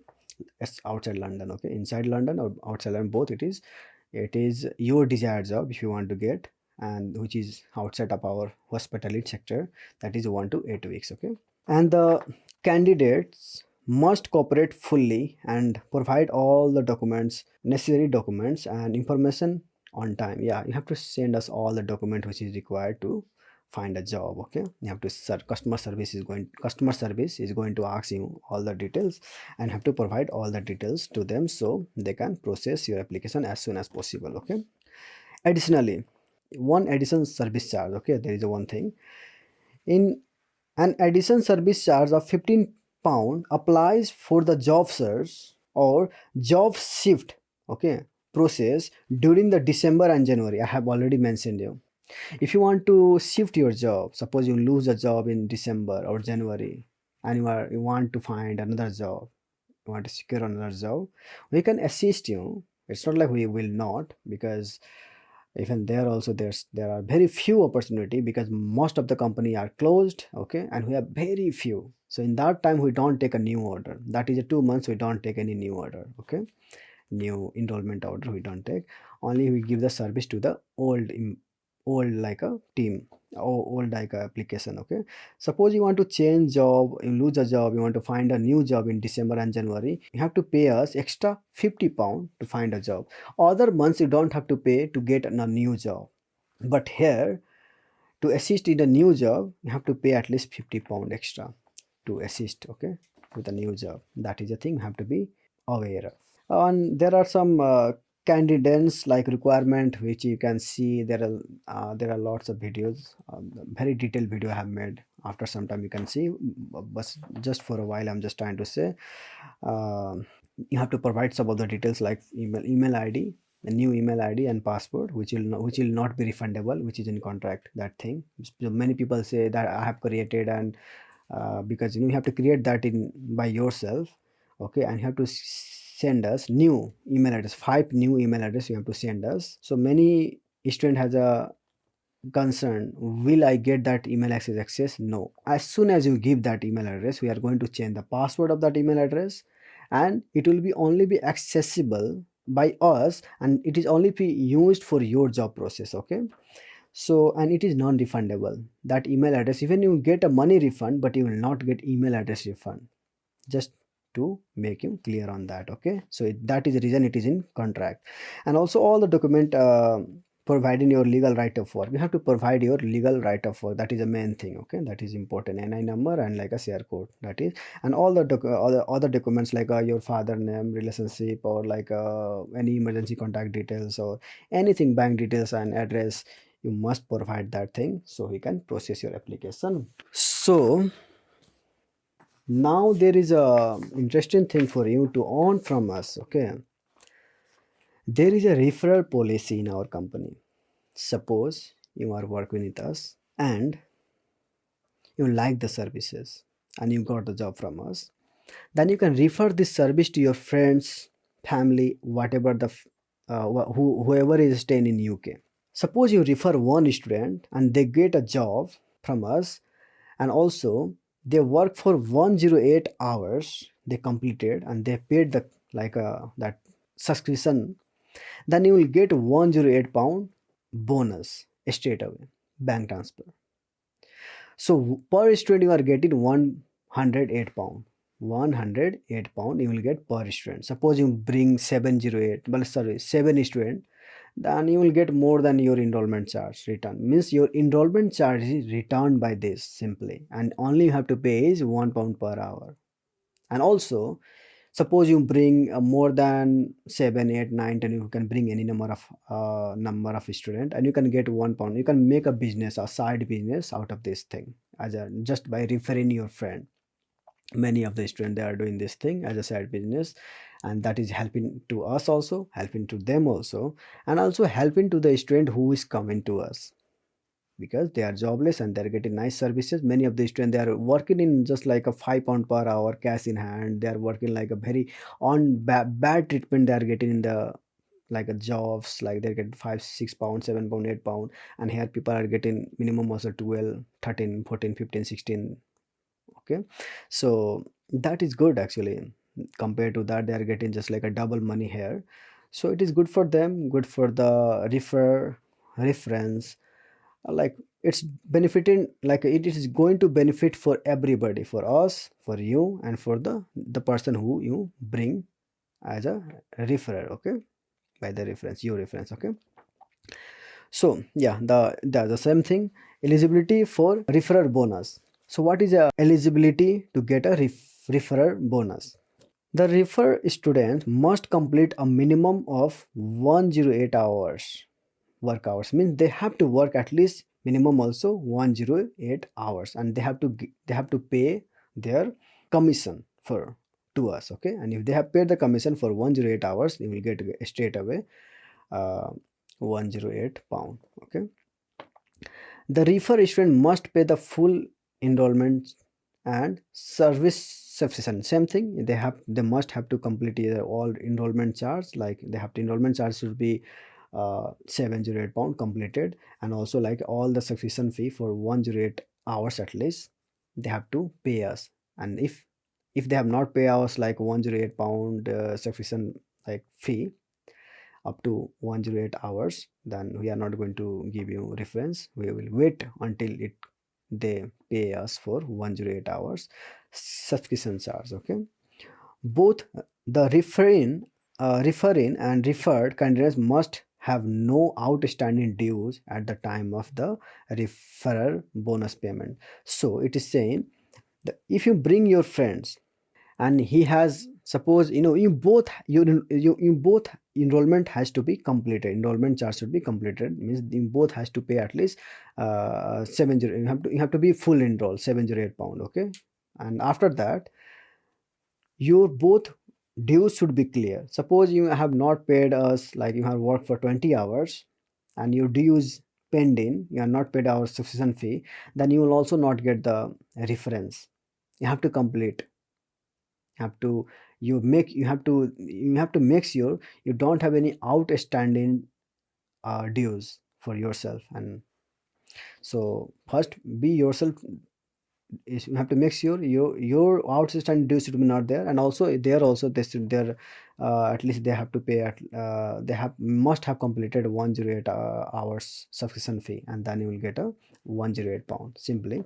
it's outside London. Okay, inside London or outside London, both it is your desired job if you want to get, and which is outside of our hospitality sector, that is 1 to 8 weeks. Okay, and the candidates must cooperate fully and provide all the necessary documents and information on time. Yeah, you have to send us all the document which is required to find a job. Okay, you have to customer service is going to ask you all the details, and have to provide all the details to them so they can process your application as soon as possible. Okay, additionally, one addition service charge. Okay, there is a one thing in an addition service charge of £15 applies for the job search or job shift, okay, process during the December and January. I have already mentioned you. If you want to shift your job, suppose you lose a job in December or January, and you want to find another job, you want to secure another job, we can assist you. It's not like we will not, because even there also there are very few opportunity because most of the company are closed. Okay, and we have very few, so in that time we don't take a new order. That is a 2 months we don't take any new order. Okay, new enrollment order we don't take. Only we give the service to the old like a team or old like a application. Okay, suppose you want to change job, you lose a job, you want to find a new job in December and January, you have to pay us extra £50 to find a job. Other months you don't have to pay to get a new job, but here to assist in a new job you have to pay at least £50 extra to assist. Okay, to the new job. That is a thing you have to be aware of. And there are some candidates like requirement which you can see. There are lots of videos, very detailed video I have made. After some time you can see, but just for a while I'm just trying to say, uh, you have to provide some of the details like email ID, a new email ID and password, which will not be refundable, which is in contract. That thing, so many people say that I have created, and because you have to create that in by yourself. Okay, and you have to send us new email address, 5 new email address you have to send us. So many student has a concerned, will I get that email access? No. As soon as you give that email address, we are going to change the password of that email address, and it will be only be accessible by us, and it is only be used for your job process. Okay. So, and it is non-refundable. That email address, even you get a money refund, but you will not get email address refund. Just to make you clear on that. Okay, so that is the reason it is in contract. And also all the document providing your legal right of work, you have to provide your legal right of work. That is the main thing. Okay, that is important. NI number and like a share code, that is. And all the other documents like your father name, relationship, or like any emergency contact details or anything, bank details and address, you must provide that thing so we can process your application. So now there is a interesting thing for you to earn from us. Okay, there is a referral policy in our company. Suppose you are working with us and you like the services and you got the job from us, then you can refer this service to your friends, family, whatever whoever is staying in UK. Suppose you refer one student and they get a job from us, and also they work for 108 hours, they completed and they paid the like that subscription, then you will get 108 pound bonus straight away, bank transfer. So per student you are getting 108 pound, 108 pound you will get per student. Suppose you bring 708, well, sorry, 7 student, then you will get more than your enrollment charge return. Means your enrollment charge is returned by this simply, and only you have to pay is 1 pound per hour. And also, suppose you bring more than 7, 8, 9, 10, you can bring any number of student, and you can get 1 pound. You can make a business, a side business out of this thing, as a just by referring your friend. Many of the students, they are doing this thing as a side business, and that is helping to us also, helping to them also, and also helping to the student who is coming to us, because they are jobless and they're getting nice services. Many of the students, they are working in just like a 5 pound per hour cash in hand. They are working like a very on bad treatment they are getting in the like a jobs, like they get 5, 6 pound, 7 pound, 8 pound, and here people are getting minimum also 12, 13, 14, 15, 16. Okay, so that is good actually. Compared to that, they are getting just like a double money here. So it is good for them, good for the reference. Like it's benefiting, like it is going to benefit for everybody, for us, for you, and for the person who you bring as a referrer. Okay, by the reference, your reference. Okay, so yeah, the same thing. Eligibility for referrer bonus. So what is a eligibility to get a referrer bonus? The refer student must complete a minimum of 108 hours work hours. Means they have to work at least minimum also 108 hours, and they have to pay their commission for to us. Okay, and if they have paid the commission for 108 hours, they will get straight away uh, 108 pound. Okay, the refer student must pay the full enrollment and service subscription. Same thing, they must have to complete either all enrollment charge, like they have to enrollment charge should be 708 pound completed, and also like all the subscription fee for 108 hours at least they have to pay us. And if they have not pay us like 108 pound subscription like fee up to 108 hours, then we are not going to give you reference. We will wait until they pay us for 108 hours subscription charge. Okay, both the referring and referred candidates must have no outstanding dues at the time of the referral bonus payment. So it is saying that if you bring your friends and he has, suppose you both you both enrollment has to be completed, enrollment charge should be completed, means you both has to pay at least 70, you have to be full enroll 708 pound. Okay, and after that your both dues should be clear. Suppose you have not paid us, like you have worked for 20 hours and your dues pending, you have not paid our subscription fee, then you will also not get the reference. You have to complete, you have to you have to make sure you don't have any outstanding dues for yourself. And So first be yourself, is you have to make sure your outstanding dues should be not there, and also there also they should there at least they have to pay at they have must have completed 108 hours subscription fee, and then you will get a 108 pound. Simply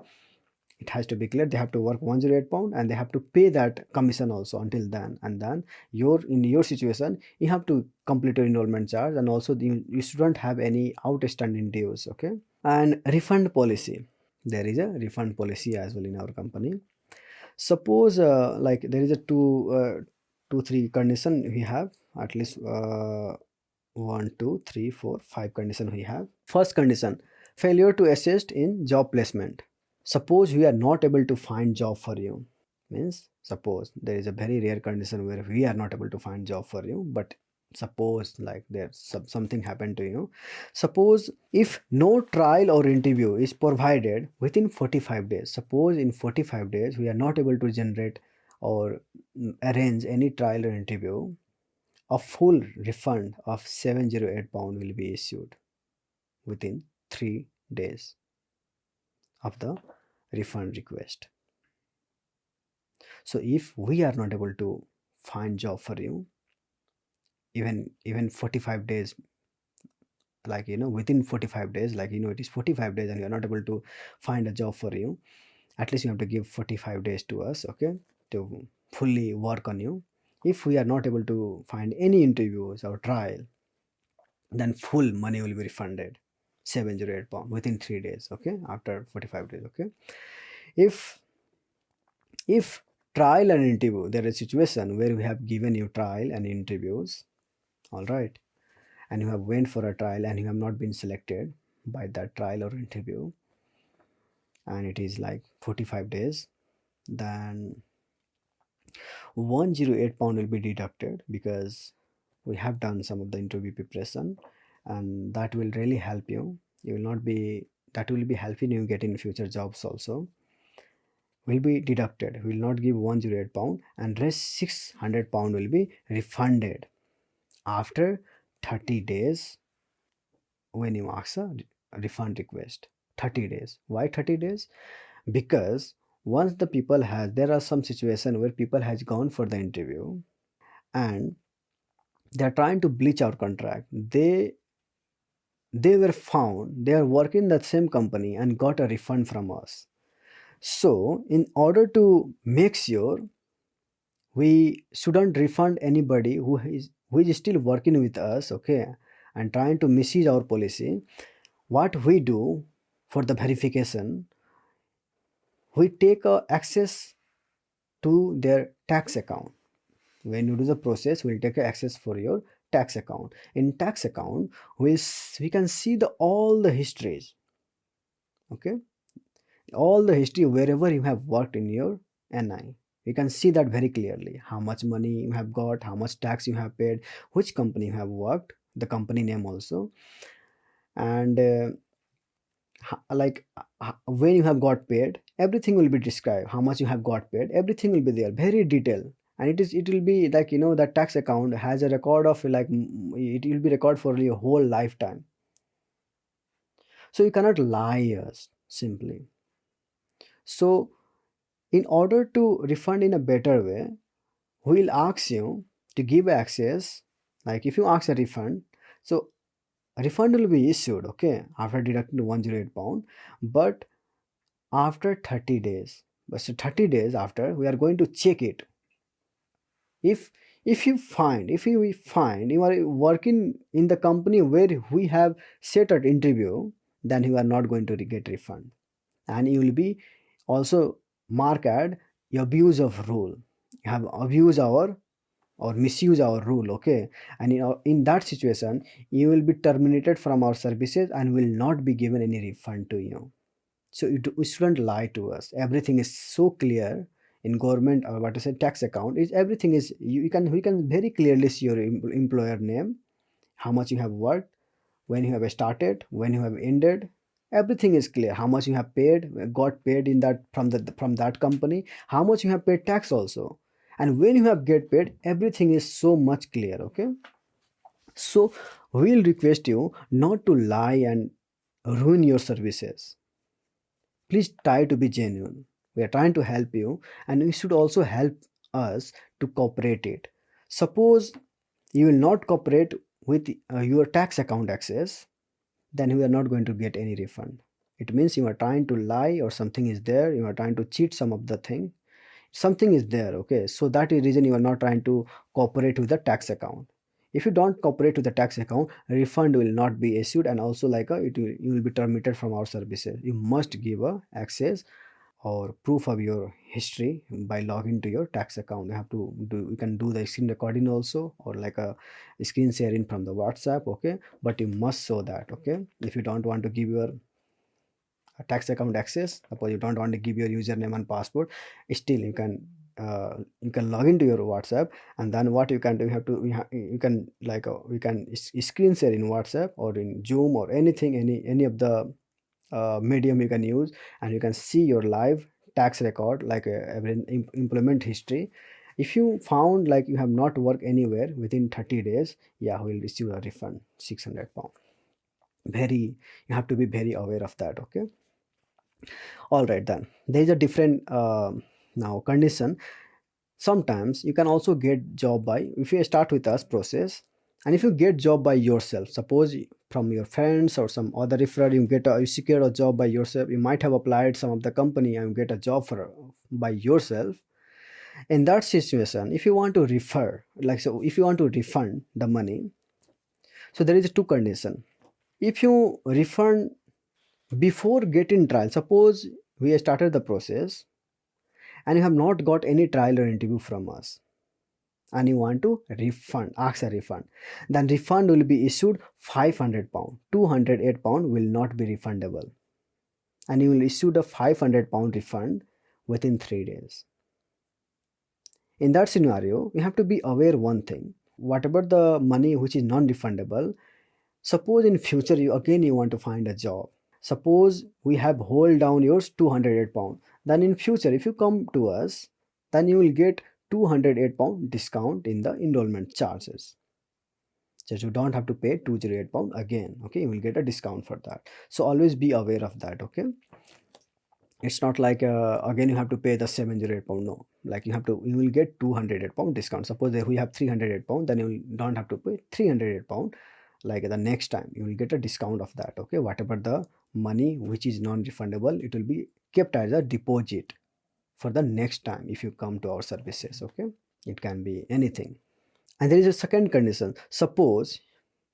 it has to be clear, they have to work 108 pound and they have to pay that commission also until then, and then your in your situation you have to complete your enrollment charge, and also you shouldn't have any outstanding dues. Okay. And refund policy, there is a refund policy as well in our company. Suppose like there is a two three condition we have, at least 1 2 3 4 5 condition we have. First condition, failure to assist in job placement. Suppose we are not able to find job for you, means suppose there is a very rare condition where we are not able to find job for you, but suppose like there's something happened to you. Suppose if no trial or interview is provided within 45 days, suppose in 45 days we are not able to generate or arrange any trial or interview, a full refund of 708 pound will be issued within 3 days of the refund request. So if we are not able to find job for you, even 45 days, like within 45 days, like it is 45 days and you are not able to find a job for you, at least you have to give 45 days to us, okay, to fully work on you. If we are not able to find any interviews or trial, then full money will be refunded, 708 pound within 3 days, okay, after 45 days. Okay. If trial and interview, there is a situation where we have given you trial and interviews, all right, and you have went for a trial and you have not been selected by that trial or interview, and it is like 45 days, then 108 pound will be deducted, because we have done some of the interview preparation, and that will really help you. You will not be, that will be helping you get in future jobs also, will be deducted. We will not give 108 pound, and rest 600 pound will be refunded after 30 days when you ask a refund request. 30 days. Why 30 days? Because once the people has, there are some situation where people has gone for the interview and they are trying to bleach our contract. They were found, they are working in that same company and got a refund from us. So in order to make sure we shouldn't refund anybody who is still working with us, okay, and trying to misuse our policy, what we do for the verification, we take access to their tax account. When you do the process, we'll take access for your tax account. In tax account, we can see all the histories, okay, all the history wherever you have worked in your NI. You can see that very clearly, how much money you have got, how much tax you have paid, which company you have worked, the company name also, and like when you have got paid, everything will be described. How much you have got paid, everything will be there, very detailed. And it will be like that tax account has a record of like it will be record for your whole lifetime. So you cannot lie us simply. So in order to refund in a better way, we'll ask you to give access. Like if you ask a refund, so a refund will be issued, okay, after deducting 108 pound, but after 30 days. But so 30 days after, we are going to check it. If you find you are working in the company where we have set an interview, then you are not going to get refund, and you will be also marked as abuse of rule. You have abused our or misuse our rule, okay, and in that situation you will be terminated from our services and will not be given any refund to you. So you shouldn't lie to us. Everything is so clear in government, or what is a tax account, is everything is you can we can very clearly see your employer name, how much you have worked, when you have started, when you have ended. Everything is clear, how much you have paid, got paid in that from that company, how much you have paid tax also, and when you have get paid, everything is so much clear, okay. So we'll request you not to lie and ruin your services. Please try to be genuine. We are trying to help you, and you should also help us to cooperate it. Suppose you will not cooperate with your tax account access, then we are not going to get any refund. It means you are trying to lie or something is there, you are trying to cheat some of the thing, something is there. Okay, so that is reason you are not trying to cooperate with the tax account. If you don't cooperate with the tax account, refund will not be issued, and also like you will be terminated from our services. You must give a access or proof of your history by logging to your tax account. You have to do, you can do the screen recording also, or like a screen sharing from the WhatsApp. Okay, but you must show that. Okay, if you don't want to give your tax account access, suppose you don't want to give your username and password, still you can log into your WhatsApp, and then what you can do, you can like we can screen share in WhatsApp or in Zoom or anything, any of the medium you can use, and you can see your live tax record, like every employment history. If you found like you have not worked anywhere within 30 days, yeah, we will receive a refund, £600. Very, you have to be very aware of that. Okay, all right, then there is a different now condition. Sometimes you can also get job by, if you start with us process, and if you get job by yourself, suppose from your friends or some other referral, you secure a job by yourself. You might have applied some of the company and you get a job for by yourself. In that situation, if you want to refer, like, so if you want to refund the money, so there is two condition. If you refund before getting trial, suppose we started the process and you have not got any trial or interview from us, and you want to refund, ask a refund, then refund will be issued £500. £208 will not be refundable, and you will issue the £500 refund within 3 days. In that scenario, you have to be aware one thing. Whatever the money which is non-refundable, suppose in future you want to find a job. Suppose we have hold down yours £208. Then in future, if you come to us, then you will get £208 discount in the enrollment charges. So you don't have to pay £208 again. Okay, you will get a discount for that. So always be aware of that. Okay, it's not like again you have to pay the £708. No, like you will get £208 discount. Suppose that we have £308, then you don't have to pay £308. Like the next time you will get a discount of that. Okay, whatever the money which is non-refundable, it will be kept as a deposit for the next time if you come to our services. Okay, it can be anything. And there is a second condition. Suppose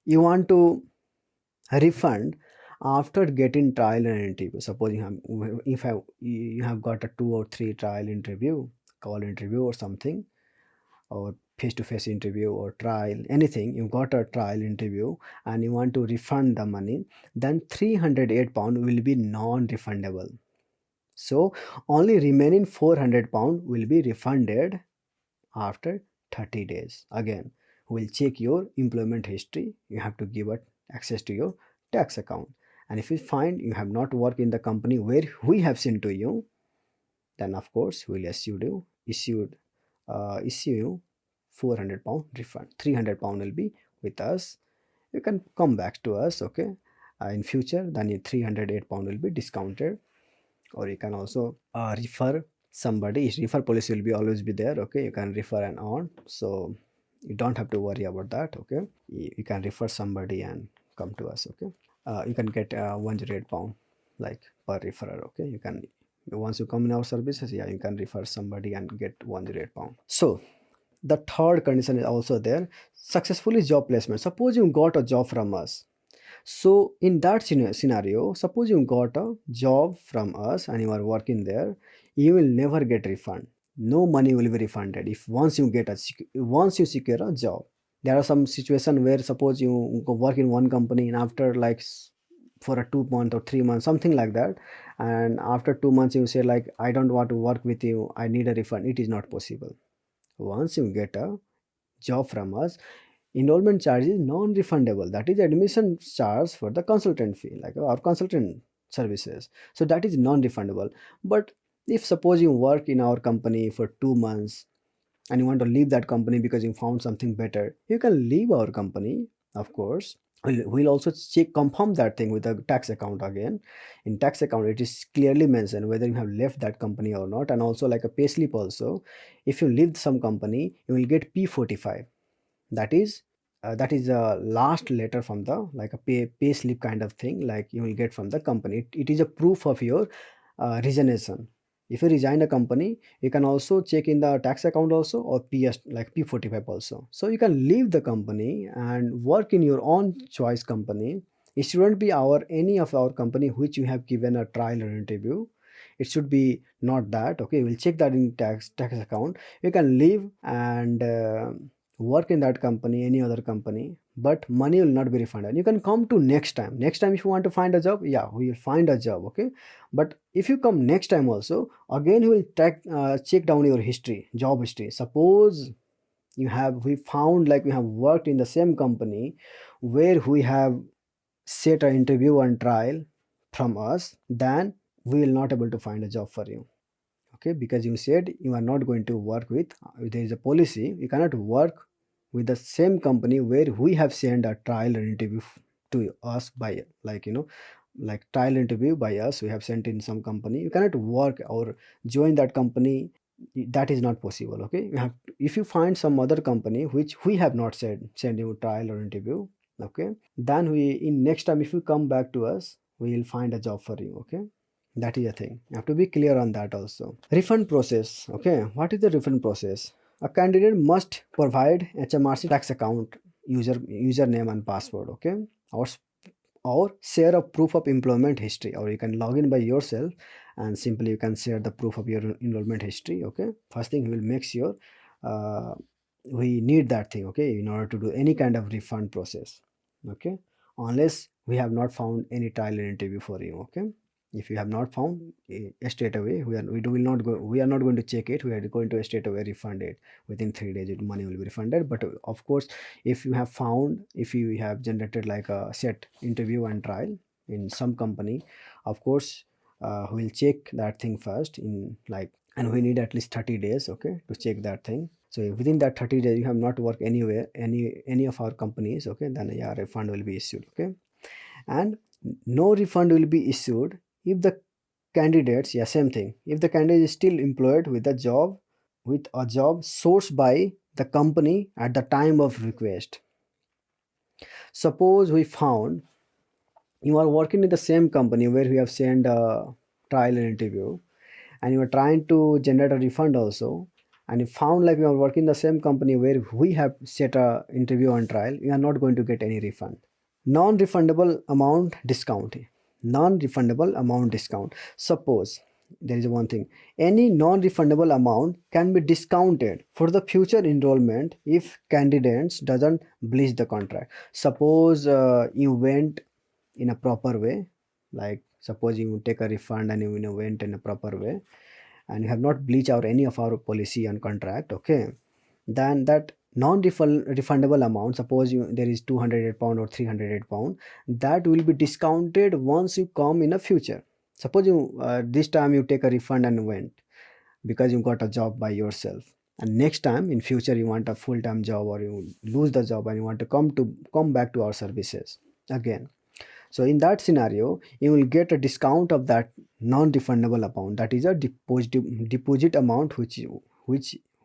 you want to refund after getting trial and interview. Suppose you have got a 2 or 3 trial interview, call interview or something, or face-to-face interview or trial, anything, you got a trial interview and you want to refund the money, then £308 will be non-refundable. So only remaining £400 will be refunded after 30 days. Again, we'll check your employment history. You have to give it access to your tax account, and if we find you have not worked in the company where we have sent to you, then of course we'll issue you £400 refund. £300 will be with us. You can come back to us. Okay, in future, then your £308 will be discounted. Or you can also refer somebody. Refer policy will be always be there. Okay, you can refer and on, so you don't have to worry about that. Okay, you can refer somebody and come to us. Okay, you can get £108 like per referral. Okay, you can, once you come in our services, yeah, you can refer somebody and get £108. So the third condition is also there. Successfully job placement. Suppose you got a job from us. So in that scenario, suppose you got a job from us and you are working there, you will never get refund. No money will be refunded if once you secure a job. There are some situation where suppose you go work in one company, and after like for a 2 month or 3 months, something like that, and after 2 months you say like, I don't want to work with you, I need a refund. It is not possible. Once you get a job from us, enrollment charge is non-refundable. That is admission charge for the consultant fee, like our consultant services. So that is non-refundable. But if suppose you work in our company for 2 months and you want to leave that company because you found something better, you can leave our company, of course. We'll also confirm that thing with the tax account again. In tax account, it is clearly mentioned whether you have left that company or not, and also like a payslip also. If you leave some company, you will get P45. That is a last letter from the, like a pay slip kind of thing, like you will get from the company. It is a proof of your resignation. If you resign a company, you can also check in the tax account also, or PS like P45 also. So you can leave the company and work in your own choice company. It shouldn't be any of our company which you have given a trial or interview. It should be not that. Okay, we'll check that in tax account. You can leave and work in that company, any other company, but money will not be refunded. You can come to next time if you want to find a job. Yeah, we will find a job. Okay, but if you come next time also, again we will check down your history, job history. Suppose we found like we have worked in the same company where we have set an interview and trial from us, then we will not able to find a job for you. Okay, because you said you are not going to work with, there is a policy, you cannot work with the same company where we have sent a trial and interview to us by, like like trial interview by us, we have sent in some company. You cannot work or join that company. That is not possible. Okay, if you find some other company which we have not said send you trial or interview, okay, then we in next time if you come back to us, we will find a job for you. Okay, that is a thing. You have to be clear on that also. Refund process. Okay, what is the refund process? A candidate must provide HMRC tax account username and password. Okay, or share a proof of employment history, or you can log in by yourself and simply you can share the proof of your enrollment history. Okay, first thing, we will make sure uh, we need that thing, okay, in order to do any kind of refund process. Okay, unless we have not found any trial and interview for you. Okay, if you have not found, straight away we are not going to check it, we are going to straight away refund it. Within 3 days money will be refunded. But of course, if you have found, if you have generated like a set interview and trial in some company, of course, we'll check that thing first in like, and we need at least 30 days, okay, to check that thing. So within that 30 days you have not worked anywhere, any of our companies, okay, then yeah, refund will be issued. Okay, and no refund will be issued if the candidates, yeah, same thing, if the candidate is still employed with a job sourced by the company at the time of request. Suppose we found you are working in the same company where we have sent a trial and interview, and you are trying to generate a refund also, and you found like you are working in the same company where we have set a interview and trial, you are not going to get any refund. Non-refundable amount discount. Non-refundable amount discount. Suppose there is one thing, any non-refundable amount can be discounted for the future enrollment if candidates doesn't breach the contract. Suppose you went in a proper way, like suppose you take a refund and you went in a proper way, and you have not breached out any of our policy and contract. Okay, then that non-refundable amount, suppose there is 208 pound or 308 pound, that will be discounted once you come in a future. Suppose you this time you take a refund and went because you got a job by yourself, and next time in future you want a full-time job, or you lose the job and you want to come back to our services again. So in that scenario, you will get a discount of that non-refundable amount. That is a deposit amount which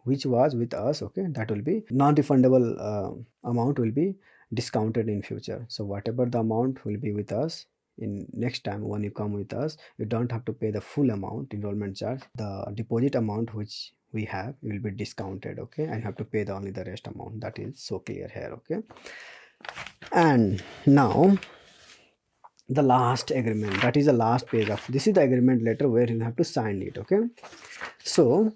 was with us. Okay, that will be non-refundable amount will be discounted in future. So whatever the amount will be with us in next time when you come with us, you don't have to pay the full amount enrollment charge. The deposit amount which we have will be discounted. Okay, and you have to pay the only the rest amount. That is so clear here. Okay, and now the last agreement, that is the last page of this is the agreement letter where you have to sign it. Okay, so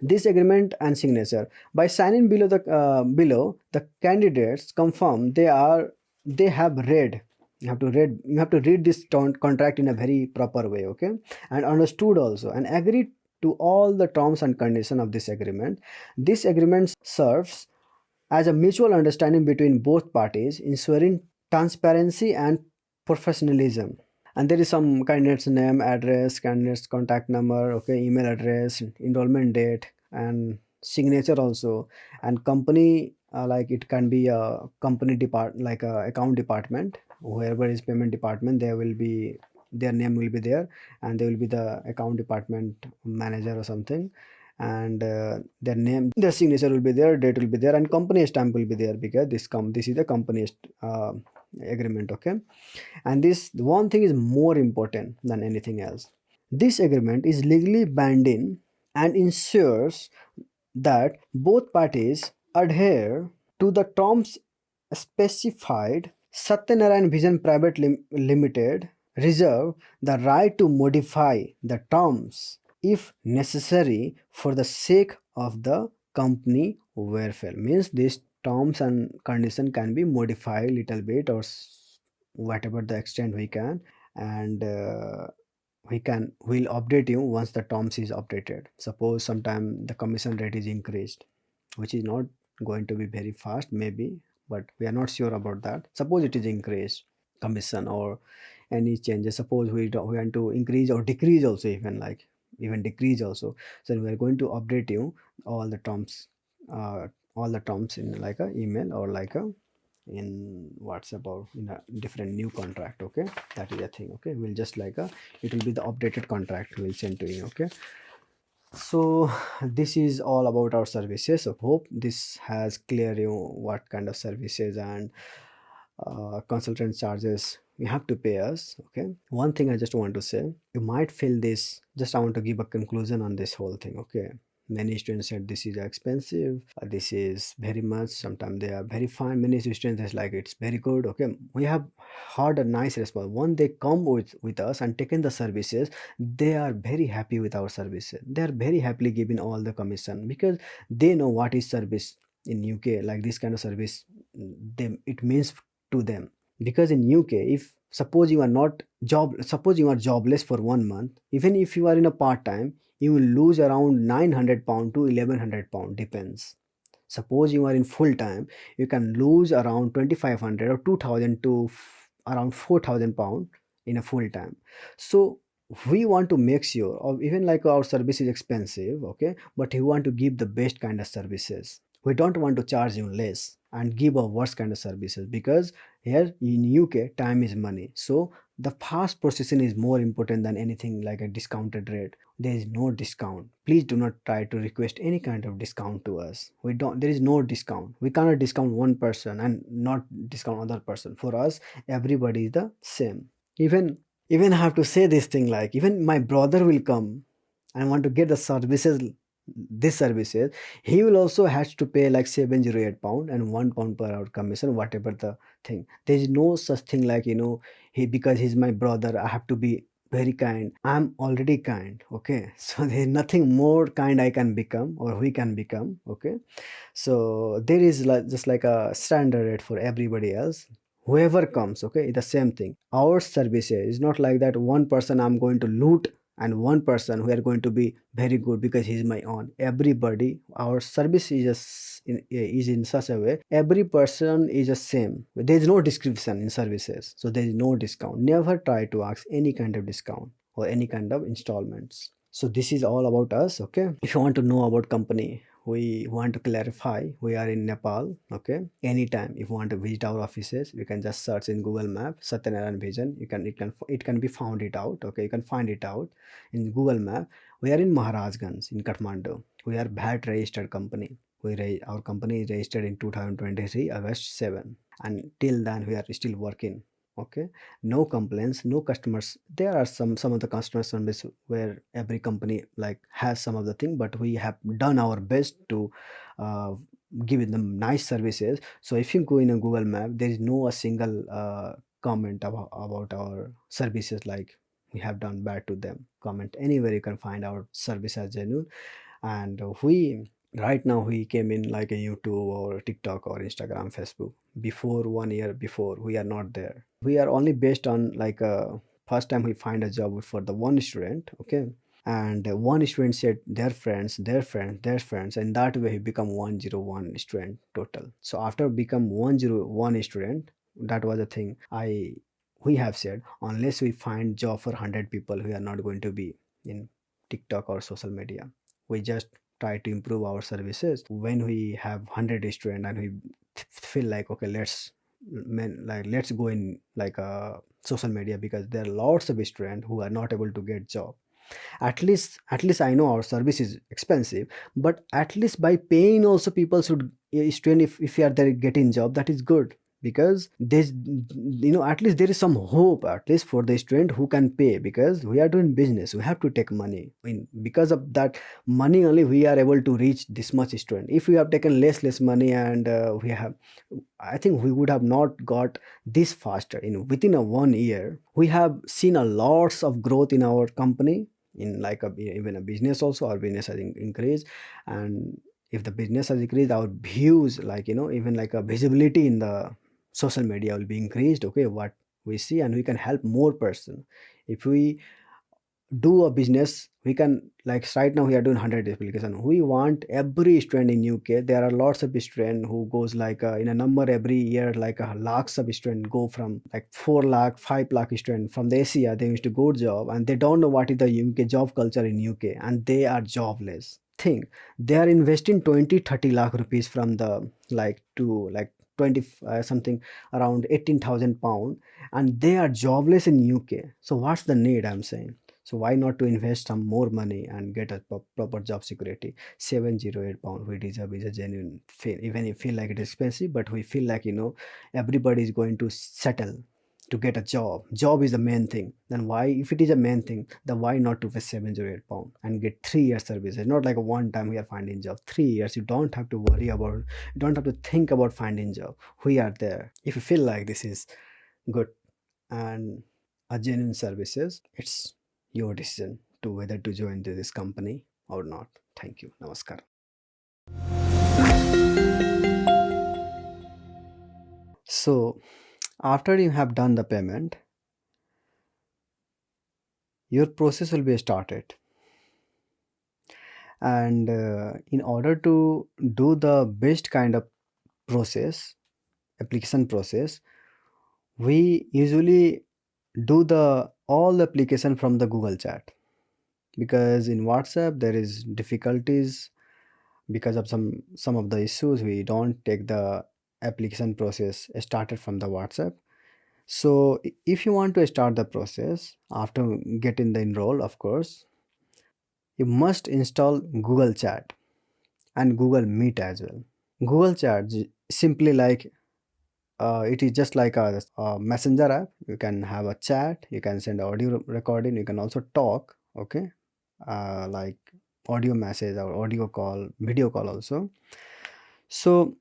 this agreement and signature, by signing below the candidates confirm they have read, you have to read this contract in a very proper way. Okay, and understood also and agreed to all the terms and conditions of this agreement. This agreement serves as a mutual understanding between both parties, ensuring transparency and professionalism. And there is some candidate's name, address, candidate's contact number, okay, email address, enrollment date, and signature also, and company like it can be a company like a account department. Whoever is payment department, there will be their name will be there, and they will be the account department manager or something, and their name, their signature will be there, date will be there, and company stamp will be there, because this is the company agreement. Okay, and this one thing is more important than anything else. This agreement is legally binding and ensures that both parties adhere to the terms specified. Satyanarayan Vision Private Limited reserve the right to modify the terms if necessary for the sake of the company welfare. Means these terms and condition can be modified little bit, or whatever the extent we can, and we'll update you once the terms is updated. Suppose sometime the commission rate is increased, which is not going to be very fast maybe, but we are not sure about that. Suppose it is increased commission, or any changes. Suppose we want to increase or decrease also, even decrease also. So we are going to update you all the terms, all the terms in like a email, or like a in WhatsApp, or in a different new contract. Okay, that is a thing. Okay, we'll just like a, it will be the updated contract we'll send to you. Okay, so this is all about our services. So hope this has clear you what kind of services and consultant charges you have to pay us. Okay, one thing I just want to say, you might feel this, just I want to give a conclusion on this whole thing. Okay, many students said this is expensive, this is very much, sometimes they are very fine, many students is like it's very good. Okay, we have heard a nice response when they come with us and taken the services. They are very happy with our services, they are very happily giving all the commission, because they know what is service in UK. Like this kind of service, them it means to them. Because in UK, if suppose you are not suppose you are jobless for 1 month, even if you are in a part time, you will lose around 900 pound to 1100 pound, depends. Suppose you are in full time, you can lose around 2500 or 2000 to around 4000 pound in a full time. So we want to make sure, or even like our service is expensive, okay, but we want to give the best kind of services. We don't want to charge you less and give a worse kind of services, because here in UK time is money. So the fast processing is more important than anything like a discounted rate. There is no discount. Please do not try to request any kind of discount to us. We don't, there is no discount. We cannot discount one person and not discount other person. For us, everybody is the same. Even I have to say this thing, like even my brother will come and want to get the services, this services, he will also has to pay like 708 pound and 1 pound per hour commission, whatever the thing. There is no such thing like, he, because he's my brother, I have to be very kind. I'm already kind. Okay, so there's nothing more kind I can become, or we can become. Okay, so there is like just like a standard rate for everybody else, whoever comes. Okay, the same thing. Our services is not like that one person I'm going to loot and one person who are going to be very good because he's my own. Everybody, our service is just is in such a way, every person is the same. There is no description in services, so there is no discount. Never try to ask any kind of discount or any kind of installments. So this is all about us. Okay, if you want to know about company, we want to clarify, we are in Nepal. Okay, anytime if you want to visit our offices, you can just search in Google Map Satyanarayan Vision. It can be found it out. Okay, you can find it out in Google Map. We are in Maharajganj in Kathmandu. We are VAT registered company. Our company is registered in 2023 August 7, and till then we are still working. Okay, no complaints, no customers. There are some of the customer service where every company like has some of the thing, but we have done our best to uh, give them nice services. So if you go in a Google Map, there is no a single comment about our services like we have done bad to them. Comment anywhere, you can find our service as genuine. And we right now we came in like a YouTube or TikTok or Instagram, Facebook. Before 1 year before, we are not there. We are only based on like a first time we find a job for the one student. Okay, and one student said their friends, their friends, their friends, and that way he become 101 student total. So after become 101 student, that was the thing I we have said, unless we find job for 100 people, we are not going to be in TikTok or social media. We just try to improve our services. When we have 100 students and we feel like, okay, let's go in like social media, because there are lots of students who are not able to get job. At least I know our service is expensive, but at least by paying also people should, student, if you are there getting job, that is good. Because there's, at least there is some hope, at least for the student who can pay, because we are doing business, we have to take money. I mean, because of that money only we are able to reach this much student. If we have taken less money, and we have, I think we would have not got this faster. Within a 1 year we have seen a lots of growth in our company, in like even a business also. Our business has increased. And if the business has increased, our views, like even like a visibility in the social media will be increased. Okay, what we see, and we can help more person. If we do a business, we can, like right now we are doing 100 application. We want every student in UK. There are lots of student who goes like in a number every year, like lakhs of student go from like 4 lakh 5 lakh student from the Asia. They used to go job, and they don't know what is the UK job culture in UK, and they are jobless. Think, they are investing 20-30 lakh rupees from the, like, to like 20 something, around 18,000 pound, and they are jobless in UK. So what's the need, I'm saying? So why not to invest some more money and get a proper job security? 708 pound we deserve is a genuine feel. Even if feel like it is expensive, but we feel like, everybody is going to settle to get a job. Job is the main thing. Then why, if it is a main thing, then why not to pay 708 pound and get 3 years service? It's not like a one time we are finding job. 3 years, you don't have to worry about, you don't have to think about finding job. We are there. If you feel like this is good and a genuine services, it's your decision to whether to join to this company or not. Thank you. Namaskar. So after you have done the payment, your process will be started. And in order to do the best kind of process, application process, we usually do the all the application from the Google chat, because in WhatsApp there is difficulties. Because of some of the issues, we don't take the application process started from the WhatsApp. So if you want to start the process after getting the enroll, of course you must install Google Chat and Google Meet as well. Google Chat simply like, it is just like a messenger app. You can have a chat, you can send audio recording, you can also talk. Okay, like audio message or audio call, video call also. So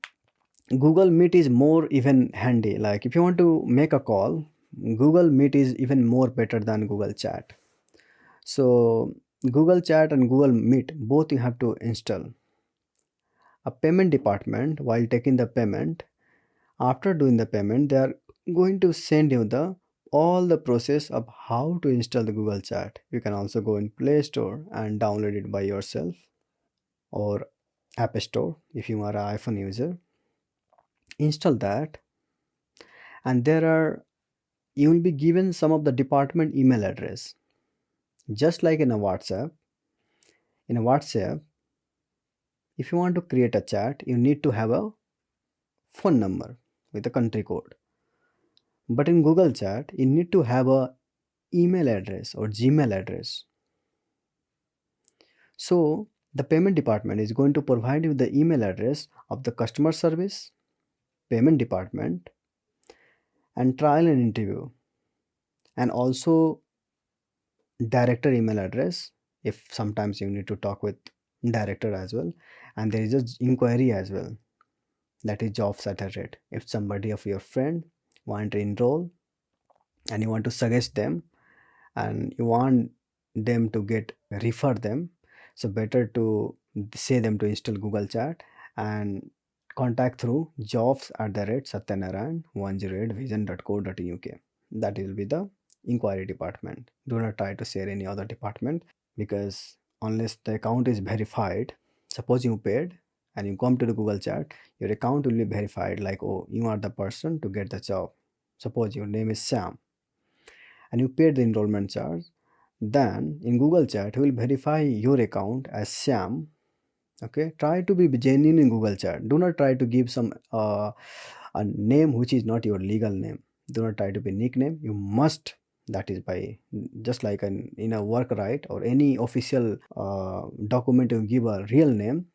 Google Meet is more even handy. Like if you want to make a call, Google Meet is even more better than Google Chat. So Google Chat and Google Meet, both you have to install. A payment department, while taking the payment, after doing the payment, they are going to send you the all the process of how to install the Google Chat. You can also go in Play Store and download it by yourself, or App Store if you are an iPhone user. Install that, and there are, you will be given some of the department email address, just like in a WhatsApp. In a WhatsApp, if you want to create a chat, you need to have a phone number with a country code. But in Google Chat, you need to have a email address or Gmail address. So the payment department is going to provide you the email address of the customer service, payment department, and trial and interview, and also director email address if sometimes you need to talk with director as well. And there is a inquiry as well, that is jobs at a rate. If somebody of your friend want to enroll and you want to suggest them, and you want them to get refer them, so better to say them to install Google Chat and contact through jobs at the rate Satya 108 vision.co.uk. That will be the inquiry department. Do not try to share any other department, because unless the account is verified, suppose you paid and you come to the Google Chat, your account will be verified, like, oh, you are the person to get the job. Suppose your name is Sam and you paid the enrollment charge, then in Google Chat, he will verify your account as Sam, Okay, try to be genuine in Google Chat. Do not try to give some a name which is not your legal name. Do not try to be nickname. You must, that is by just like in a work, right, or any official document, you give a real name.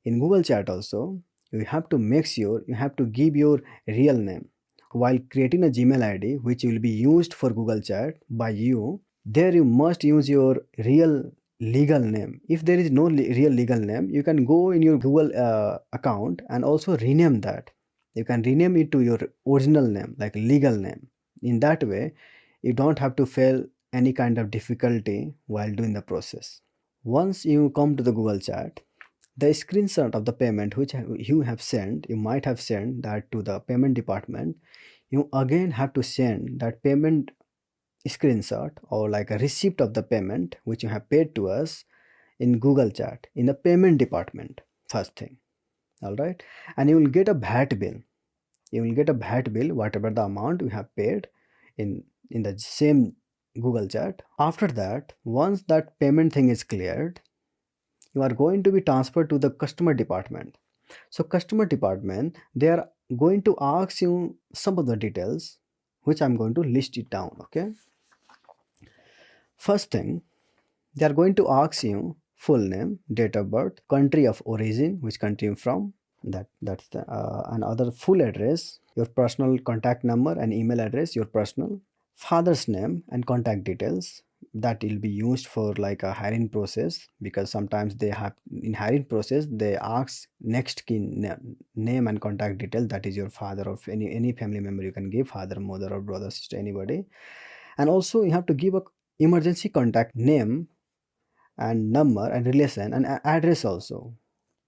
In Google Chat also, you have to make sure you have to give your real name while creating a Gmail ID which will be used for Google Chat by you. There you must use your real legal name. If there is no real legal name, you can go in your Google account and also rename that. You can rename it to your original name, like legal name. In that way, you don't have to fail any kind of difficulty while doing the process. Once you come to the Google Chat, the screenshot of the payment which you have sent, you might have sent that to the payment department. You again have to send that payment screenshot or like a receipt of the payment which you have paid to us in Google Chat in the payment department first thing. All right, and you will get a VAT bill. You will get a VAT bill whatever the amount you have paid in the same Google Chat. After that, once that payment thing is cleared, you are going to be transferred to the customer department. So customer department, they are going to ask you some of the details which I'm going to list it down. Okay, first thing, they are going to ask you full name, date of birth, country of origin, which country you're from, that's the another full address, your personal contact number and email address, your personal father's name and contact details. That will be used for like a hiring process, because sometimes they have in hiring process they ask next kin name and contact detail, that is your father or any family member you can give, father, mother or brother, sister, anybody. And also you have to give a emergency contact name and number and relation and address also,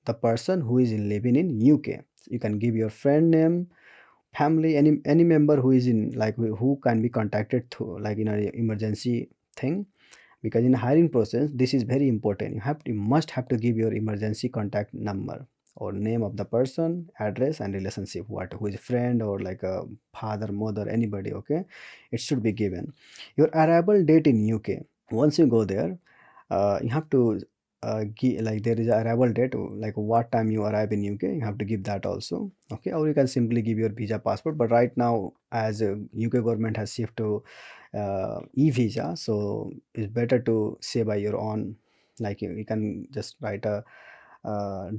the person who is living in UK. You can give your friend name, family, any member who is in like who can be contacted through like in an emergency thing, because in hiring process this is very important. You must have to give your emergency contact number or name of the person, address and relationship, what who is friend or like a father, mother, anybody. Okay, it should be given. Your arrival date in UK, once you go there, you have to give, like there is a arrival date, like what time you arrive in UK, you have to give that also. Okay, or you can simply give your visa, passport, but right now as UK government has shifted to e-visa, so it's better to say by your own, like you can just write a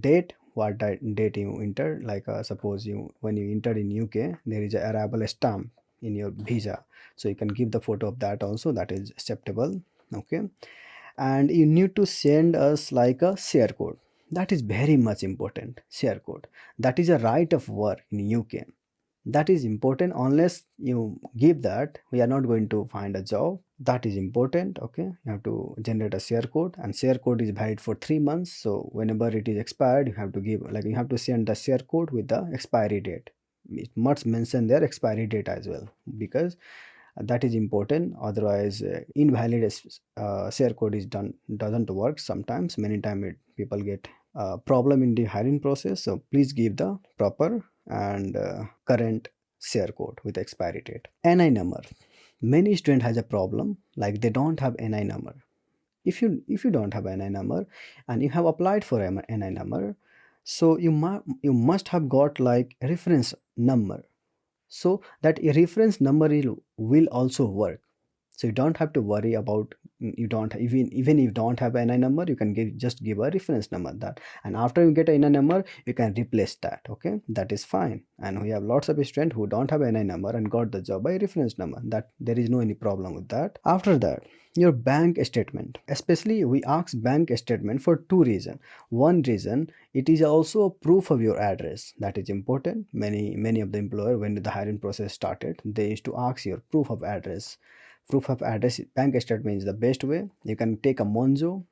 date, what date you enter, like suppose you when you enter in UK there is a arrival stamp in your visa, so you can give the photo of that also, that is acceptable. Okay, and you need to send us like a share code. That is very much important. Share code, that is a right of work in UK. That is important. Unless you give that, we are not going to find a job. That is important. Okay, you have to generate a share code, and share code is valid for 3 months. So whenever it is expired, you have to give, like you have to send the share code with the expiry date. It must mention their expiry date as well, because that is important. Otherwise invalid share code is done doesn't work. Sometimes many time people get problem in the hiring process. So please give the proper and current share code with expiry date. NI number, many student has a problem, like they don't have NI number. If you don't have NI number and you have applied for NI number, so you must have got like a reference number, so that a reference number will also work. So you don't have to worry about, you don't, even if you don't have an NI number, you can just give a reference number, that, and after you get a NI number you can replace that. Okay, that is fine. And we have lots of students who don't have an NI number and got the job by reference number, that there is no any problem with that. After that, your bank statement, especially we ask bank statement for two reasons. One reason, it is also a proof of your address, that is important. Many of the employer, when the hiring process started, they used to ask your proof of address. Proof of address, bank statement is the best way. You can take a Monzo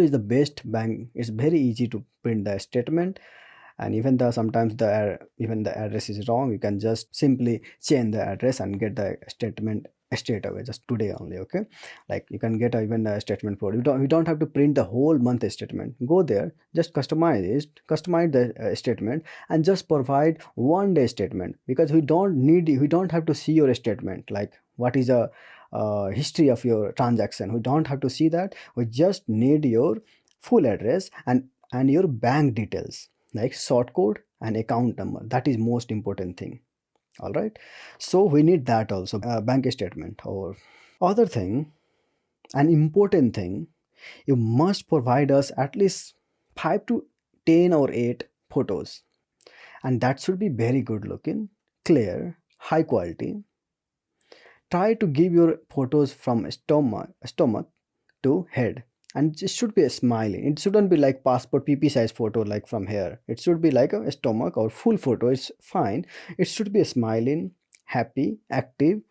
is the best bank. It's very easy to print the statement, and even the sometimes even the address is wrong, you can just simply change the address and get the statement straight away, just today only. Okay, like you can get even a statement for, you don't have to print the whole month statement. Go there, just customize the statement and just provide 1 day statement, because we don't have to see your statement, like what is a history of your transaction. We don't have to see that. We just need your full address and and your bank details like sort code and account number. That is most important thing. All right, so we need that also, bank statement. Or other thing, an important thing, you must provide us at least 5 to 10 or 8 photos, and that should be very good looking, clear, high quality. Try to give your photos from stomach to head, and it should be a smiley. It shouldn't be like passport pp size photo like from here. It should be like a stomach or full photo is fine. It should be a smiling, happy, active,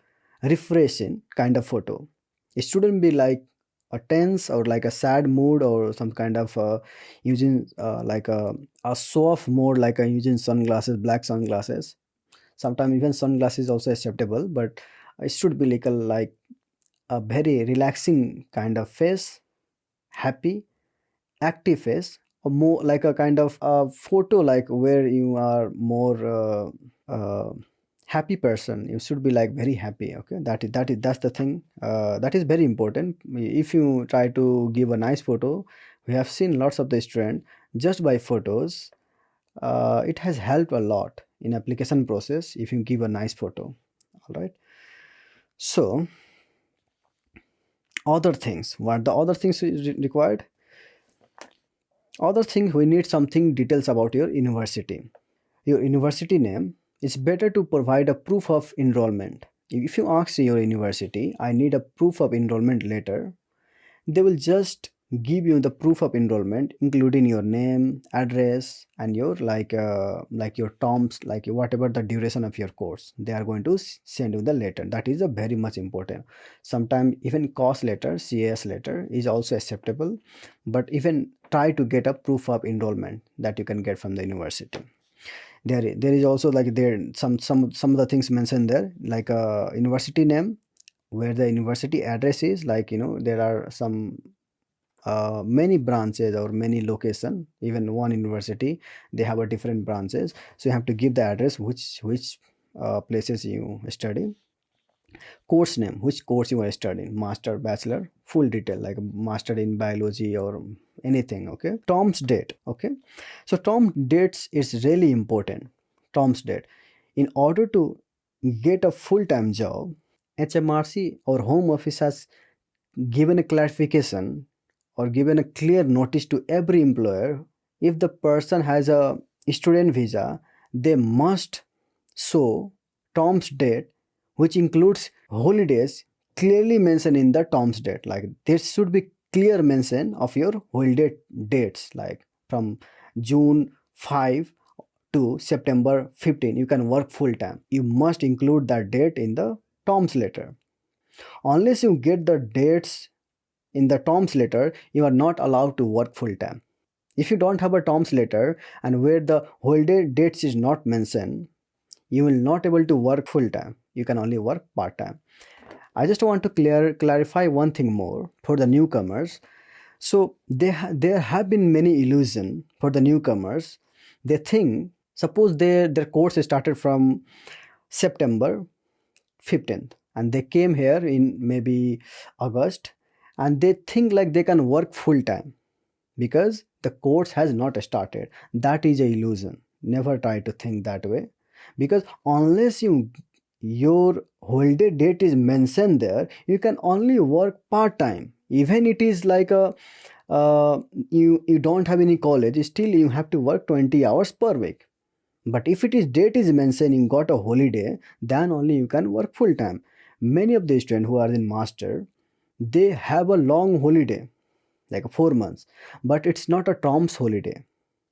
refreshing kind of photo. It shouldn't be like a tense or like a sad mood or some kind of using like a show off mode, like using sunglasses, black sunglasses. Sometimes even sunglasses also acceptable, but it should be like a very relaxing kind of face, happy, active face, or more like a kind of a photo like where you are more happy person. You should be like very happy. Okay, that's the thing. That is very important. If you try to give a nice photo, we have seen lots of the student just by photos. It has helped a lot in application process if you give a nice photo. All right. So other things, what the other things is required? Other thing, we need something details about your university. Your university name. It's better to provide a proof of enrollment. If you ask your university, I need a proof of enrollment letter, they will just give you the proof of enrollment including your name, address, and your like your terms, like whatever the duration of your course, they are going to send you the letter. That is a very much important. Sometimes even cost letter, cas letter is also acceptable, but even try to get a proof of enrollment that you can get from the university. There is also like there some of the things mentioned there, like a university name, where the university address is, like there are some many branches or many location. Even one university, they have a different branches, so you have to give the address which places you study. Course name, which course you are studying, master, bachelor, full detail like master in biology or anything. Okay, terms date. Okay, so term dates is really important. Terms date, in order to get a full-time job, HMRC or home office has given a clarification or given a clear notice to every employer. If the person has a student visa, they must show terms date which includes holidays, clearly mentioned in the terms date. Like there should be clear mention of your holiday dates, like from June 5 to September 15 you can work full time. You must include that date in the terms letter. Unless you get the dates in the terms letter, you are not allowed to work full time. If you don't have a terms letter and where the holiday dates is not mentioned, you will not able to work full time. You can only work part time. I just want to clarify one thing more for the newcomers. So there have been many illusion for the newcomers. They think, suppose their course started from September 15th and they came here in maybe August, and they think like they can work full time because the course has not started. That is a illusion. Never try to think that way, because unless your holiday date is mentioned there, you can only work part time. Even it is like a you don't have any college, still you have to work 20 hours per week. But if it is date is mentioned, you got a holiday, then only you can work full time. Many of the students who are in master, they have a long holiday like 4 months, but it's not a terms holiday.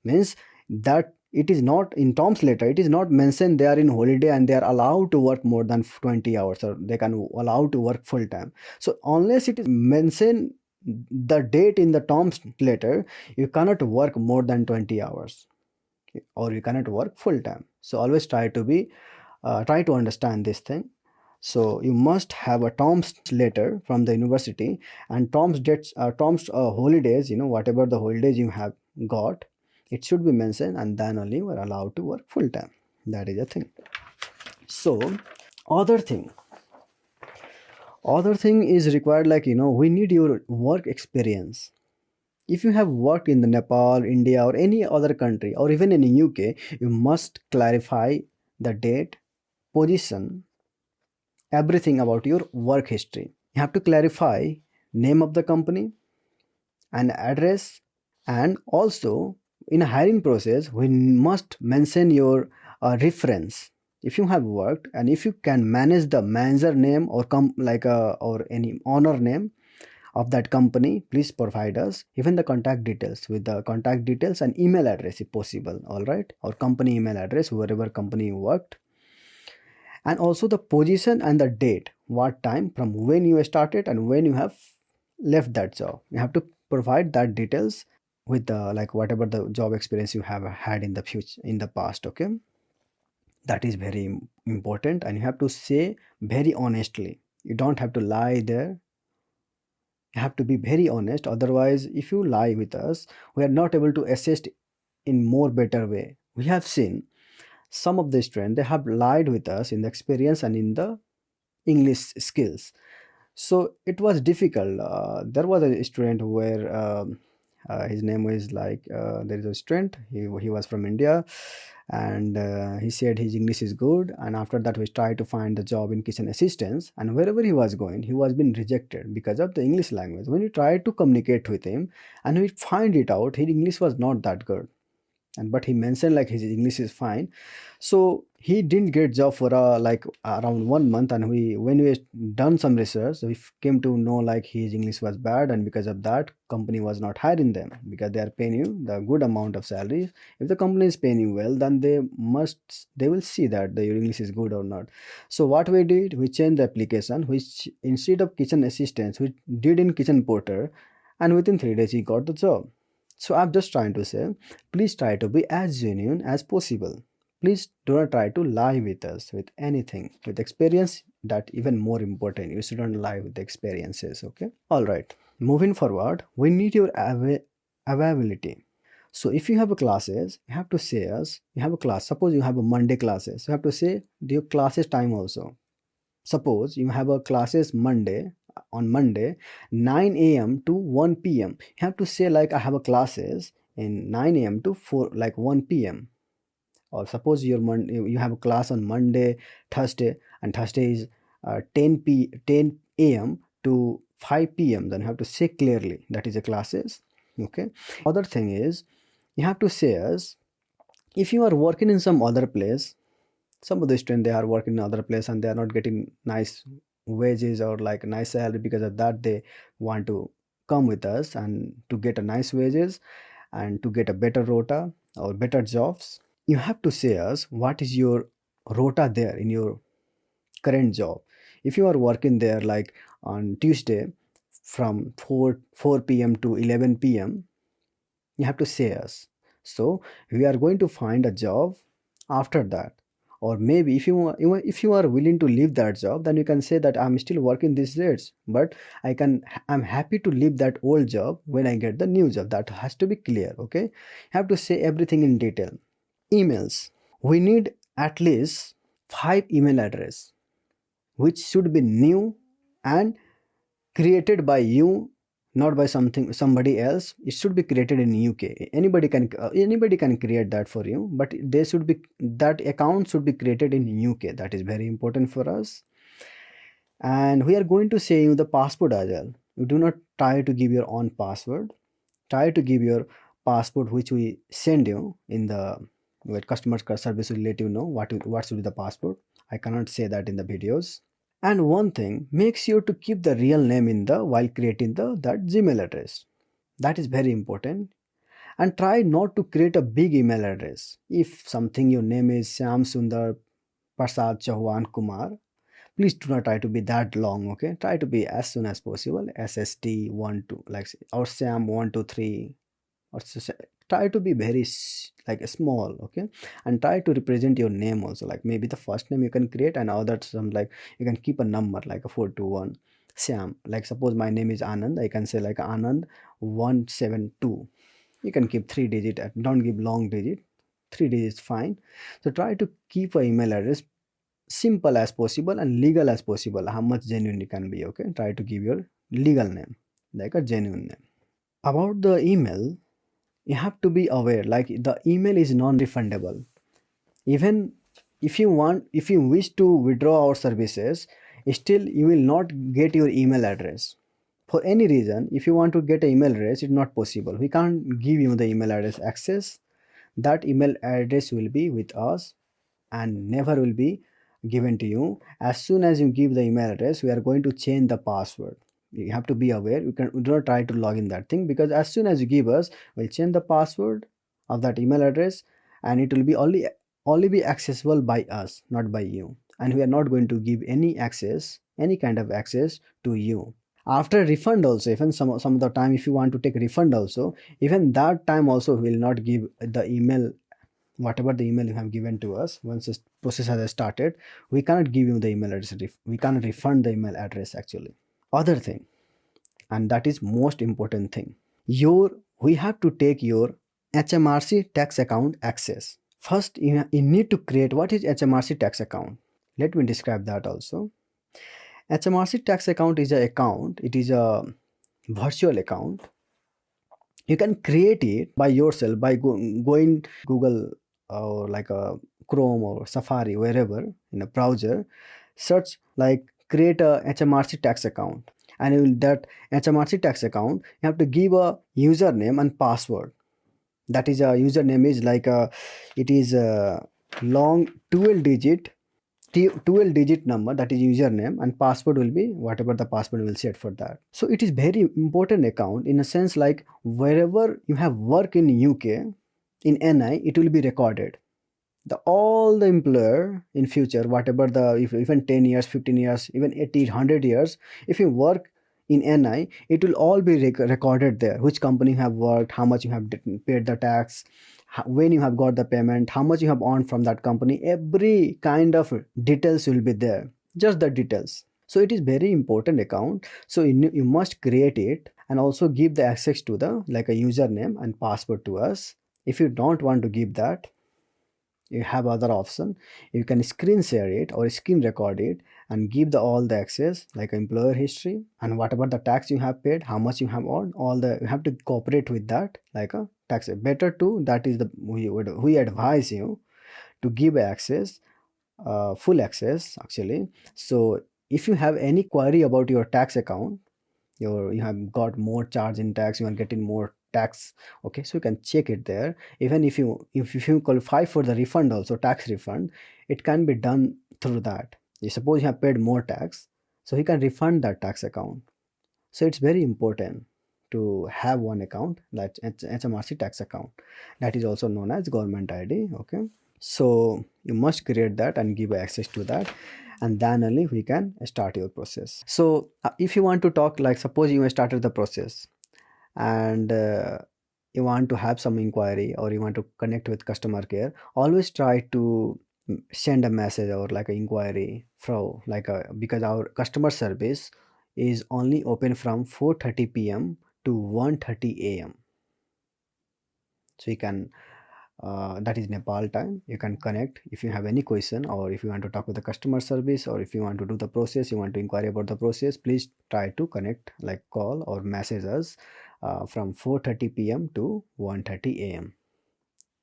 Means that it is not in terms letter, it is not mentioned they are in holiday and they are allowed to work more than 20 hours or they can allowed to work full time. So unless it is mentioned the date in the terms letter, you cannot work more than 20 hours or you cannot work full time. So always try to understand this thing. So you must have a terms letter from the university, and terms dates, terms holidays, whatever the holidays you have got, it should be mentioned, and then only you are allowed to work full time. That is a thing. So other thing is required, like we need your work experience. If you have worked in the Nepal, India, or any other country, or even in the UK, you must clarify the date, position, everything about your work history. You have to clarify name of the company and address, and also in a hiring process we must mention your reference. If you have worked and if you can manage the manager name or or any owner name of that company, please provide us even the contact details, with the contact details and email address if possible, all right, or company email address, wherever company you worked, and also the position and the date, what time from when you started and when you have left that job. You have to provide that details with the whatever the job experience you have had in the future, in the past, okay. That is very important, and you have to say very honestly. You don't have to lie there. You have to be very honest, otherwise if you lie with us, we are not able to assist in more better way. We have seen some of the students, they have lied with us in the experience and in the English skills. So it was difficult. There was a student where his name was there is a student, he was from India, and he said his English is good, and after that we tried to find the job in kitchen assistance, and wherever he was going he was being rejected because of the English language. When we tried to communicate with him and we find it out, his English was not that good, and but he mentioned like his English is fine. So he didn't get job for around 1 month, and we when we done some research, we came to know like his English was bad, and because of that company was not hiring them, because they are paying you the good amount of salary. If the company is paying you well, then they will see that the your English is good or not. So what we did, we changed the application, which instead of kitchen assistants we did in kitchen porter, and within 3 days he got the job. So I'm just trying to say, please try to be as genuine as possible. Please do not try to lie with us with anything. With experience, that even more important. You shouldn't lie with the experiences, okay? All right. Moving forward, we need your availability. So if you have a classes, you have to say us, you have a class. Suppose you have a Monday classes. You have to say your classes time also. Suppose you have a classes on Monday 9 a.m. to 1 p.m. You have to say like I have a classes in 9 a.m. to 1 p.m. Or suppose you have a class on Monday, Thursday, and Thursday is 10 a.m. to 5 p.m. Then you have to say clearly that is a classes. Okay. Other thing is you have to say as if you are working in some other place, some of the students they are working in other place and they are not getting nice wages or like nice salary, because of that they want to come with us and to get a nice wages and to get a better rota or better jobs. You have to say us what is your rota there in your current job. If you are working there like on Tuesday from 4 p.m. to 11 p.m., you have to say us. So we are going to find a job after that. Or maybe if you are willing to leave that job, then you can say that I'm still working these days, but I'm happy to leave that old job when I get the new job. That has to be clear, okay. You have to say everything in detail. Emails, we need at least 5 email address which should be new and created by you, not by somebody else. It should be created in UK. Anybody can create that for you, but they should be, that account should be created in UK. That is very important for us. And we are going to say you the password as well. You do not try to give your own password. Try to give your password which we send you in the, where customer service will let you know what should be the password. I cannot say that in the videos. And one thing, make sure to keep the real name in the while creating that Gmail address. That is very important. And try not to create a big email address. If something your name is Syam Sundar Prasad Chauhan Kumar, please do not try to be that long, okay. Try to be as soon as possible, SST 1 2 like, or Sam 123, or try to be very small, okay. And try to represent your name also, like maybe the first name you can create and other some like you can keep a number like a 421 Sam. Like suppose my name is Anand, I can say like Anand 172. You can keep 3 digit, don't give long digit, 3 digits fine. So try to keep a email address simple as possible and legal as possible. How much genuine it can be, okay. Try to give your legal name like a genuine name. About the email, you have to be aware like the email is non-refundable. Even if you wish to withdraw our services, still you will not get your email address for any reason. If you want to get an email address, it's not possible. We can't give you the email address access. That email address will be with us and never will be given to you. As soon as you give the email address, we are going to change the password. You have to be aware. You do not try to log in that thing, because as soon as you give us, we'll change the password of that email address, and it will be only be accessible by us, not by you. And we are not going to give any kind of access to you. After refund also, even some of the time, if you want to take refund also, even that time also we will not give the email. Whatever the email you have given to us, once this process has started, we cannot give you the email address. We cannot refund the email address actually. Other thing, and that is most important thing, your we have to take your HMRC tax account access. First, you need to create what is HMRC tax account. Let me describe that also. HMRC tax account is a account. It is a virtual account. You can create it by yourself by going Google or like a Chrome or Safari, wherever in a browser, search like create a HMRC tax account. And in that HMRC tax account, you have to give a username and password. That is a username is like a, it is a long 12 digit number, that is username, and password will be whatever the password will set for that. So it is very important account in a sense like wherever you have work in UK, in NI, it will be recorded. The all the employer in future, whatever the, if even 10 years, 15 years, even 80, 100 years, if you work in NI, it will all be recorded there. Which company you have worked, how much you have paid the tax, when you have got the payment, how much you have earned from that company, every kind of details will be there, just the details. So it is very important account. So you must create it and also give the access to the like a username and password to us. If you don't want to give that, you have other option. You can screen share it or screen record it and give the all the access like employer history and whatever the tax you have paid, how much you have earned, all the, you have to cooperate with that like a tax. Better to that is the we advise you to give access, full access actually. So if you have any query about your tax account, you have got more charge in tax, you are getting more tax, okay, so you can check it there. Even if you qualify for the refund also, tax refund, it can be done through that. You suppose you have paid more tax, so you can refund that tax account. So it's very important to have one account, like HMRC tax account, that is also known as government ID, okay. So you must create that and give access to that, and then only we can start your process. So if you want to talk, like suppose you started the process and you want to have some inquiry or you want to connect with customer care, always try to send a message or like an inquiry from like a, because our customer service is only open from 4:30 p.m. to 1:30 a.m. So you can, that is Nepal time, you can connect if you have any question, or if you want to talk with the customer service, or if you want to do the process, you want to inquire about the process, please try to connect, like call or message us from 4:30 p.m. to 1:30 a.m.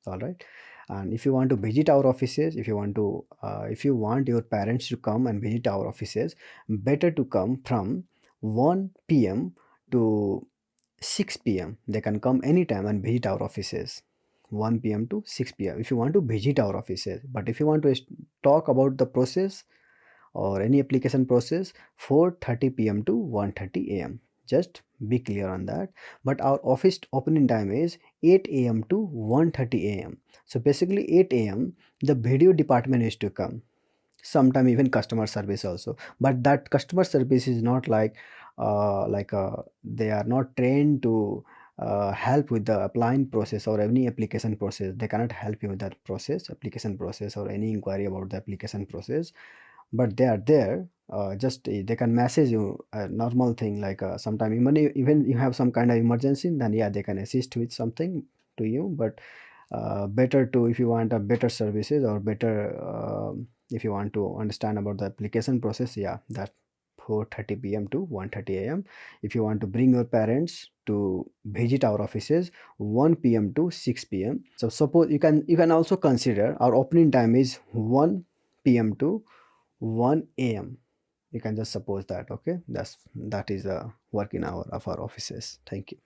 All right. And if you want to visit our offices, if you want your parents to come and visit our offices, better to come from 1 p.m. to 6 p.m. They can come anytime and visit our offices. 1 p.m. to 6 p.m. if you want to visit our offices. But if you want to talk about the process or any application process, 4:30 p.m. to 1:30 a.m. Just be clear on that. But our office opening time is 8 a.m. to 1:30 a.m. So basically 8 a.m. the video department is to come. Sometime even customer service also. But that customer service is not like they are not trained to help with the applying process or any application process. They cannot help you with that process, application process, or any inquiry about the application process. But they are there, just they can message you a normal thing like sometime even you have some kind of emergency, then yeah, they can assist with something to you. But better to, if you want a better services or better if you want to understand about the application process, yeah, that 4:30 p.m. to 1:30 a.m. If you want to bring your parents to visit our offices, 1 p.m. to 6 p.m. So suppose you can also consider our opening time is 1 p.m. to 1 a.m. You can just suppose that. Okay, that is the working hour of our offices. Thank you.